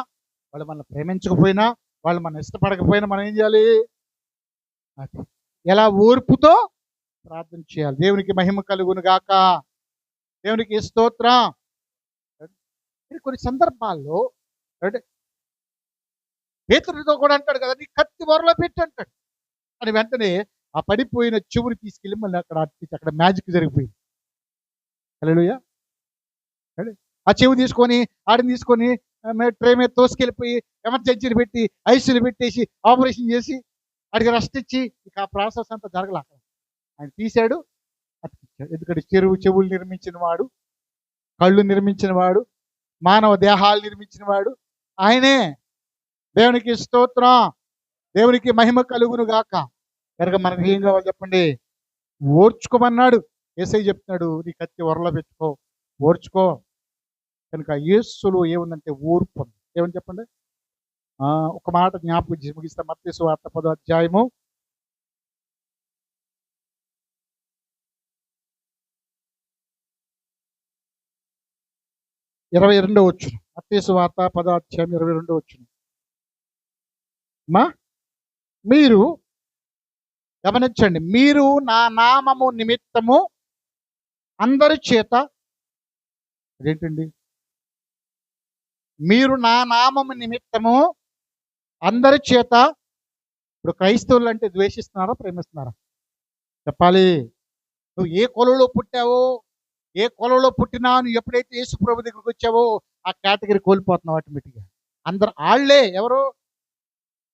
వాళ్ళు మనల్ని ప్రేమించకపోయినా, వాళ్ళు మనం ఇష్టపడకపోయినా మనం ఏం చేయాలి, ఎలా ఓర్పుతో ప్రార్థన చేయాలి. దేవునికి మహిమ కలుగును గాక, దేవునికి స్తోత్రం. కొన్ని సందర్భాల్లో పేతురుతో కూడా అంటాడు కదా, నీ కత్తి వరలో పెట్టి అంటాడు. అని వెంటనే ఆ పడిపోయిన చెవుని తీసుకెళ్ళి మళ్ళీ అక్కడ మ్యాజిక్ జరిగిపోయింది. హల్లెలూయా. ఆ చెవి తీసుకొని ఆడిని తీసుకొని ట్రే మీద తోసుకెళ్ళిపోయి ఎమర్జెన్సీని పెట్టి ఐసీలు పెట్టేసి ఆపరేషన్ చేసి ఆడికి రెస్ట్ ఇచ్చి ఇక ఆ ప్రాసెస్ అంతా జరగలే. ఆయన తీశాడు, అతికిచ్చాడు. ఎందుకంటే చెవులు నిర్మించిన వాడు, కళ్ళు నిర్మించిన వాడు, మానవ దేహాలు నిర్మించిన వాడు ఆయనే. దేవునికి స్తోత్రం, దేవునికి మహిమ కలుగును గాక. కనుక మనకి ఏం కావాలి చెప్పండి, ఓర్చుకోమన్నాడు. యేసయ్య చెప్తున్నాడు, నీ కత్తి వరలో పెట్టుకో, ఓర్చుకో. కనుక యేసులో ఏముందంటే ఓర్పు. ఏమని చెప్పండి, ఒక మాట జ్ఞాపకం చేసి ముగిస్తా. మత్తయి సువార్త 10వ అధ్యాయము 22వ వచనం. మత్తయి సువార్త 10వ అధ్యాయం 22వ వచనం. మీరు గమనించండి, మీరు నా నామము నిమిత్తము అందరి చేత, అదేంటండి, మీరు నా నామము నిమిత్తము అందరి చేత. ఇప్పుడు క్రైస్తవులు అంటే ద్వేషిస్తున్నారా, ప్రేమిస్తున్నారా చెప్పాలి. నువ్వు ఏ కులంలో పుట్టావో, ఏ కులంలో పుట్టినా, నువ్వు ఎప్పుడైతే యేసు ప్రభు దగ్గరికి వచ్చావో ఆ కేటగిరీ కోల్పోతున్నావు ఆటోమేటిక్గా. అందరు ఆళ్లే ఎవరు,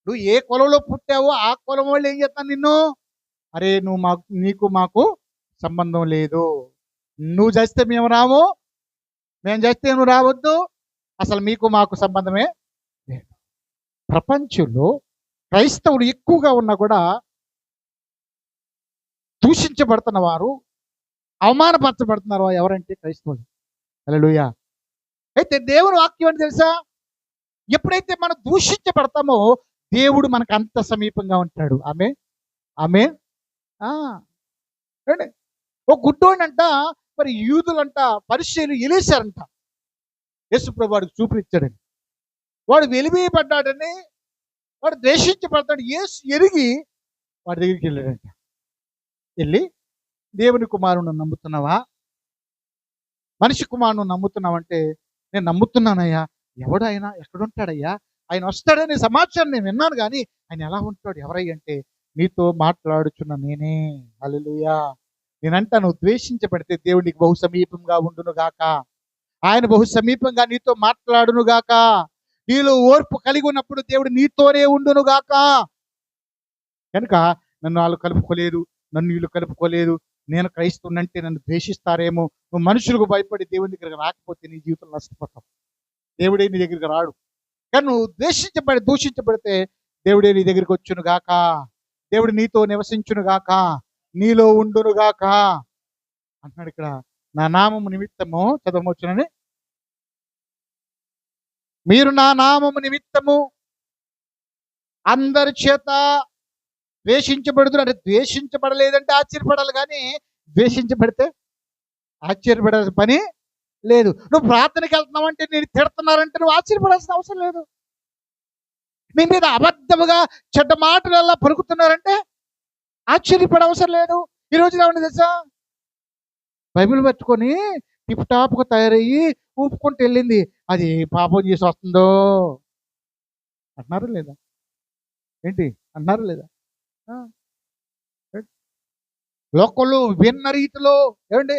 నువ్వు ఏ కులంలో పుట్టావో ఆ కులం వాళ్ళు ఏం చేస్తాను నిన్ను, అరే నువ్వు నీకు మాకు సంబంధం లేదు, నువ్వు చేస్తే మేము రాము, మేము చేస్తే నువ్వు రావద్దు, అసలు మీకు మాకు సంబంధమే లేదు. ప్రపంచంలో క్రైస్తవులు ఎక్కువగా ఉన్నా కూడా దూషించబడుతున్న వారు, అవమానపరచబడుతున్నారు ఎవరంటే క్రైస్తవులు. హల్లెలూయా. అయితే దేవుని వాక్యం అని తెలుసా, ఎప్పుడైతే మనం దూషించబడతామో దేవుడు మనకు అంత సమీపంగా ఉంటాడు. ఆమె ఒక గుడ్డోడంట, మరి యూదులంట పరిచర్యలు ఎలేశారంట. యేసుప్రభు వాడికి చూపునిచ్చాడని, వాడు వెలివేయబడ్డాడని, వాడు ద్వేషించబడతాడు. యేసు ఎరిగి వాడి దగ్గరికి వెళ్ళాడంట. వెళ్ళి, దేవుని కుమారుని నమ్ముతున్నావా, మనిషి కుమారుని నమ్ముతున్నావంటే, నేను నమ్ముతున్నానయ్యా. ఎవడు ఆయన, ఎక్కడుంటాడయ్యా, ఆయన వస్తాడనే సమాచారం నేను విన్నాను, కానీ ఆయన ఎలా ఉంటాడు ఎవరయ్య అంటే, నీతో మాట్లాడుచున్న నేనే. హల్లెలూయా. నేనంటాను, ద్వేషించబడితే దేవుడు నీకు బహు సమీపంగా ఉండును గాక. ఆయన బహు సమీపంగా నీతో మాట్లాడును గాక. నీలో ఓర్పు కలిగి ఉన్నప్పుడు దేవుడు నీతోనే ఉండును గాక. కనుక నన్ను వాళ్ళు కలుపుకోలేదు, నన్ను వీళ్ళు కలుపుకోలేదు, నేను క్రైస్తవునంటే నన్ను ద్వేషిస్తారేమో, నువ్వు మనుషులకు భయపడి దేవుని దగ్గరికి రాకపోతే నీ జీవితం నష్టపోతావు. దేవుడే నీ దగ్గరికి రాడు. కానీ నువ్వు దూషించబడితే దేవుడే నీ దగ్గరికి వచ్చును గాక. దేవుడు నీతో నివసించును గాక, నీలో ఉండును గాక అంటున్నాడు ఇక్కడ. నా నామము నిమిత్తము చదవవచ్చునని, మీరు నా నామము నిమిత్తము అందరి చేత ద్వేషించబడుతున్నారు. అంటే ద్వేషించబడలేదంటే ఆశ్చర్యపడాలి, కానీ ద్వేషించబడితే ఆశ్చర్యపడాల్సిన పని లేదు. నువ్వు ప్రార్థనకి వెళ్తున్నావు అంటే నేను తిడుతున్నారంటే నువ్వు ఆశ్చర్యపడాల్సిన అవసరం లేదు. నీ మీద అబద్ధముగా చెడ్డ మాటలల్లా పలుకుతున్నారంటే ఆశ్చర్యపడే అవసరం లేదు. ఈ రోజు ఏమన్నా తెలుసా, బైబిల్ పట్టుకొని టిప్ టాప్గా తయారయ్యి ఊపుకుంటూ వెళ్ళింది, అది పాపం చేసి వస్తుందో అంటున్నారా లేదా? ఏంటి అంటున్నారా లేదా? లోకంలో విన్న రీతిలో ఏమండి,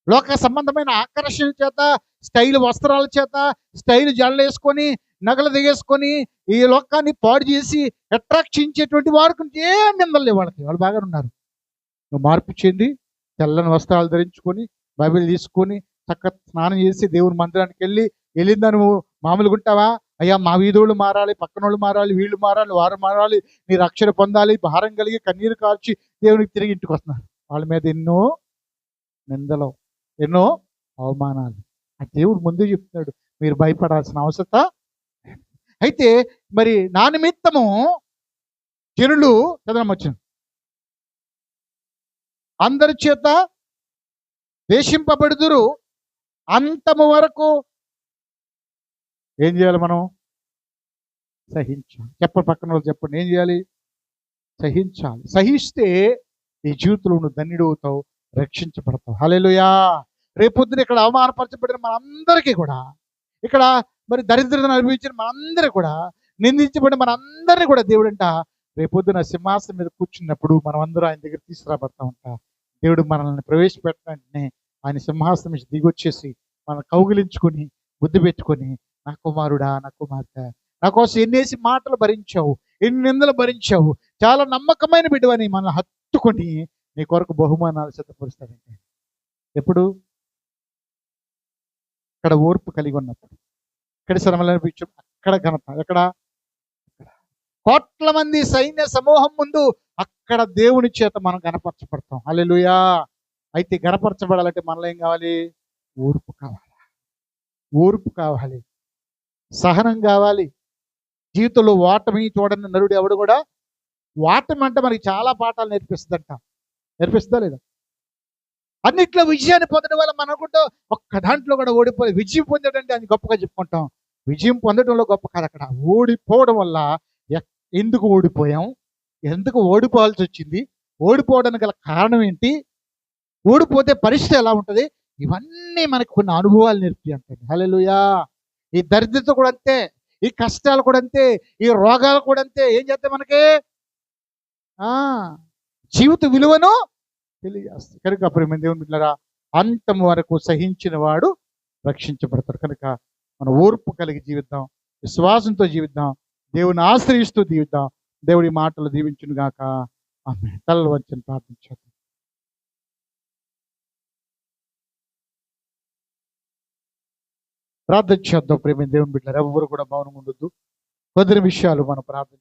లోక సంబంధమైన ఆకర్షణ చేత, స్టైల్ వస్త్రాల చేత, స్టైల్ జడలు వేసుకొని, నగలు దిగేసుకొని ఈ లోకాన్ని పాడు చేసి అట్రాక్షించేటువంటి వారికి ఏం నిందలు లేవు. వాళ్ళు బాగానే ఉన్నారు. నువ్వు మార్పు చెంది తెల్లని వస్త్రాలు ధరించుకొని, బైబిల్ తీసుకొని, చక్కగా స్నానం చేసి దేవుని మందిరానికి వెళ్ళిందా నువ్వు మామూలుగా ఉంటావా? అయ్యా మా వీధుళ్ళు మారాలి, పక్కనోళ్ళు మారాలి, వీళ్ళు మారాలి, వారు మారాలి, నీ రక్షణ పొందాలి, భారం కలిగి కన్నీరు కార్చి దేవునికి తిరిగి ఇంటికి వస్తున్నారు. వాళ్ళ మీద ఎన్నో నిందలు, ఎన్నో అవమానాలు. ఆ దేవుడు ముందే చెప్తున్నాడు, మీరు భయపడాల్సిన అవసరత. అయితే మరి నా నిమిత్తము జనులు చదవమొచ్చు అందరి చేత ద్వేషింపబడుదురు, అంతము వరకు ఏం చేయాలి మనం? సహించాలి. చెప్పండి, పక్కన వాళ్ళు చెప్పండి, ఏం చేయాలి? సహించాలి. సహిస్తే ఈ జీవితంలో నువ్వు ధన్యుడు అవుతావు, రక్షించబడతావు. హల్లెలూయా. రేపొద్దున ఇక్కడ అవమానపరచబడిన మనందరికీ కూడా, ఇక్కడ మరి దరిద్రతను అనుభవించిన మనందరికీ కూడా, నిందించబడిన మనందరినీ కూడా దేవుడంట రేపొద్దున సింహాసనం మీద కూర్చున్నప్పుడు మనం అందరూ ఆయన దగ్గర తీసుకురాబడతా ఉంటా. దేవుడు మనల్ని ప్రవేశపెట్టిన వెంటనే ఆయన సింహాసనం నుంచి దిగొచ్చేసి మనం కౌగిలించుకొని బుద్ధి పెట్టుకొని, నా కుమారుడా, నా కుమార్తె, నా కోసం ఎన్నేసి మాటలు భరించావు, ఎన్ని నిందలు భరించావు, చాలా నమ్మకమైన బిడ్డవని మనం హత్తుకొని నీ కొరకు బహుమానాలు సిద్ధపరుస్తాడంటే ఎప్పుడు? ఇక్కడ ఓర్పు కలిగి ఉన్నప్పుడు, ఇక్కడ శ్రమలు అనిపించు, అక్కడ ఘనత. ఎక్కడ? కోట్ల మంది సైన్య సమూహం ముందు అక్కడ దేవుని చేత మనం గణపరచబడతాం. హల్లెలూయా. అయితే గణపరచబడాలంటే మనలో ఏం కావాలి? ఓర్పు కావాలి, ఓర్పు కావాలి, సహనం కావాలి. జీవితంలో ఓటమి చూడని నరుడు ఎవడు కూడా, ఓటమి అంటే మనకి చాలా పాఠాలు నేర్పిస్తుందంట. నేర్పిస్తుందా లేదా? అన్నిట్లో విజయాన్ని పొందడం వల్ల మనం అనుకుంటాం ఒక్క దాంట్లో కూడా ఓడిపోయి, విజయం పొందడంటే అది గొప్పగా చెప్పుకుంటాం. విజయం పొందడంలో గొప్ప కాదు. అక్కడ ఓడిపోవడం వల్ల ఎందుకు ఓడిపోయాం, ఎందుకు ఓడిపోవాల్సి వచ్చింది, ఓడిపోవడానికి గల కారణం ఏంటి, ఓడిపోతే పరిస్థితి ఎలా ఉంటుంది, ఇవన్నీ మనకు కొన్ని అనుభవాలు నేర్పి అంటాయి. హల్లెలూయా. ఈ దరిద్రత కూడా అంతే, ఈ కష్టాలు కూడా అంతే, ఈ రోగాలు కూడా అంతే. ఏం చేస్తాయి మనకి? జీవిత విలువను తెలియజేస్తాయి. కనుక ప్రేమ దేవుని బిడ్డలారా, అంతం వరకు సహించిన వాడు రక్షించబడతాడు. కనుక మన ఓర్పు కలిగి జీవిద్దాం, విశ్వాసంతో జీవిద్దాం, దేవుని ఆశ్రయిస్తూ జీవిద్దాం. దేవుడి మాటలు దీవించును గాక. ఆమేన్. తలలు వంచని ప్రార్థించాలి. ప్రార్థన చేద్దాం. ప్రేమ దేవుని బిడ్డలారా, ఎవరు కూడా మౌనం ఉండొద్దు. కొద్ది విషయాలు మనం ప్రార్థన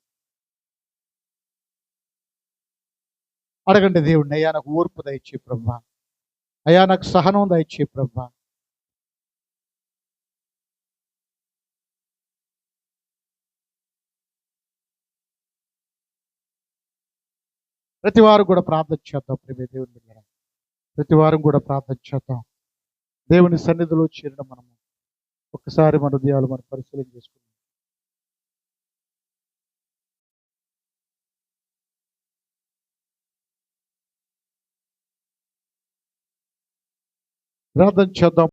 అడగండి దేవుడిని. అయ్యా నాకు ఓర్పు దయచే ప్రభువా, అయ్యా నాకు సహనం దయచే ప్రభువా. ప్రతి వారం కూడా ప్రార్థన చేద్దాం. ప్రేమ దేవుని బిడ్డలారా, ప్రతి వారం కూడా ప్రార్థన చేద్దాం. దేవుని సన్నిధిలో చేరడం మనము ఒక్కసారి మన హృదయాలు మనం పరిశీలన చేసుకుందాం. ప్రార్థన చేద్దాం.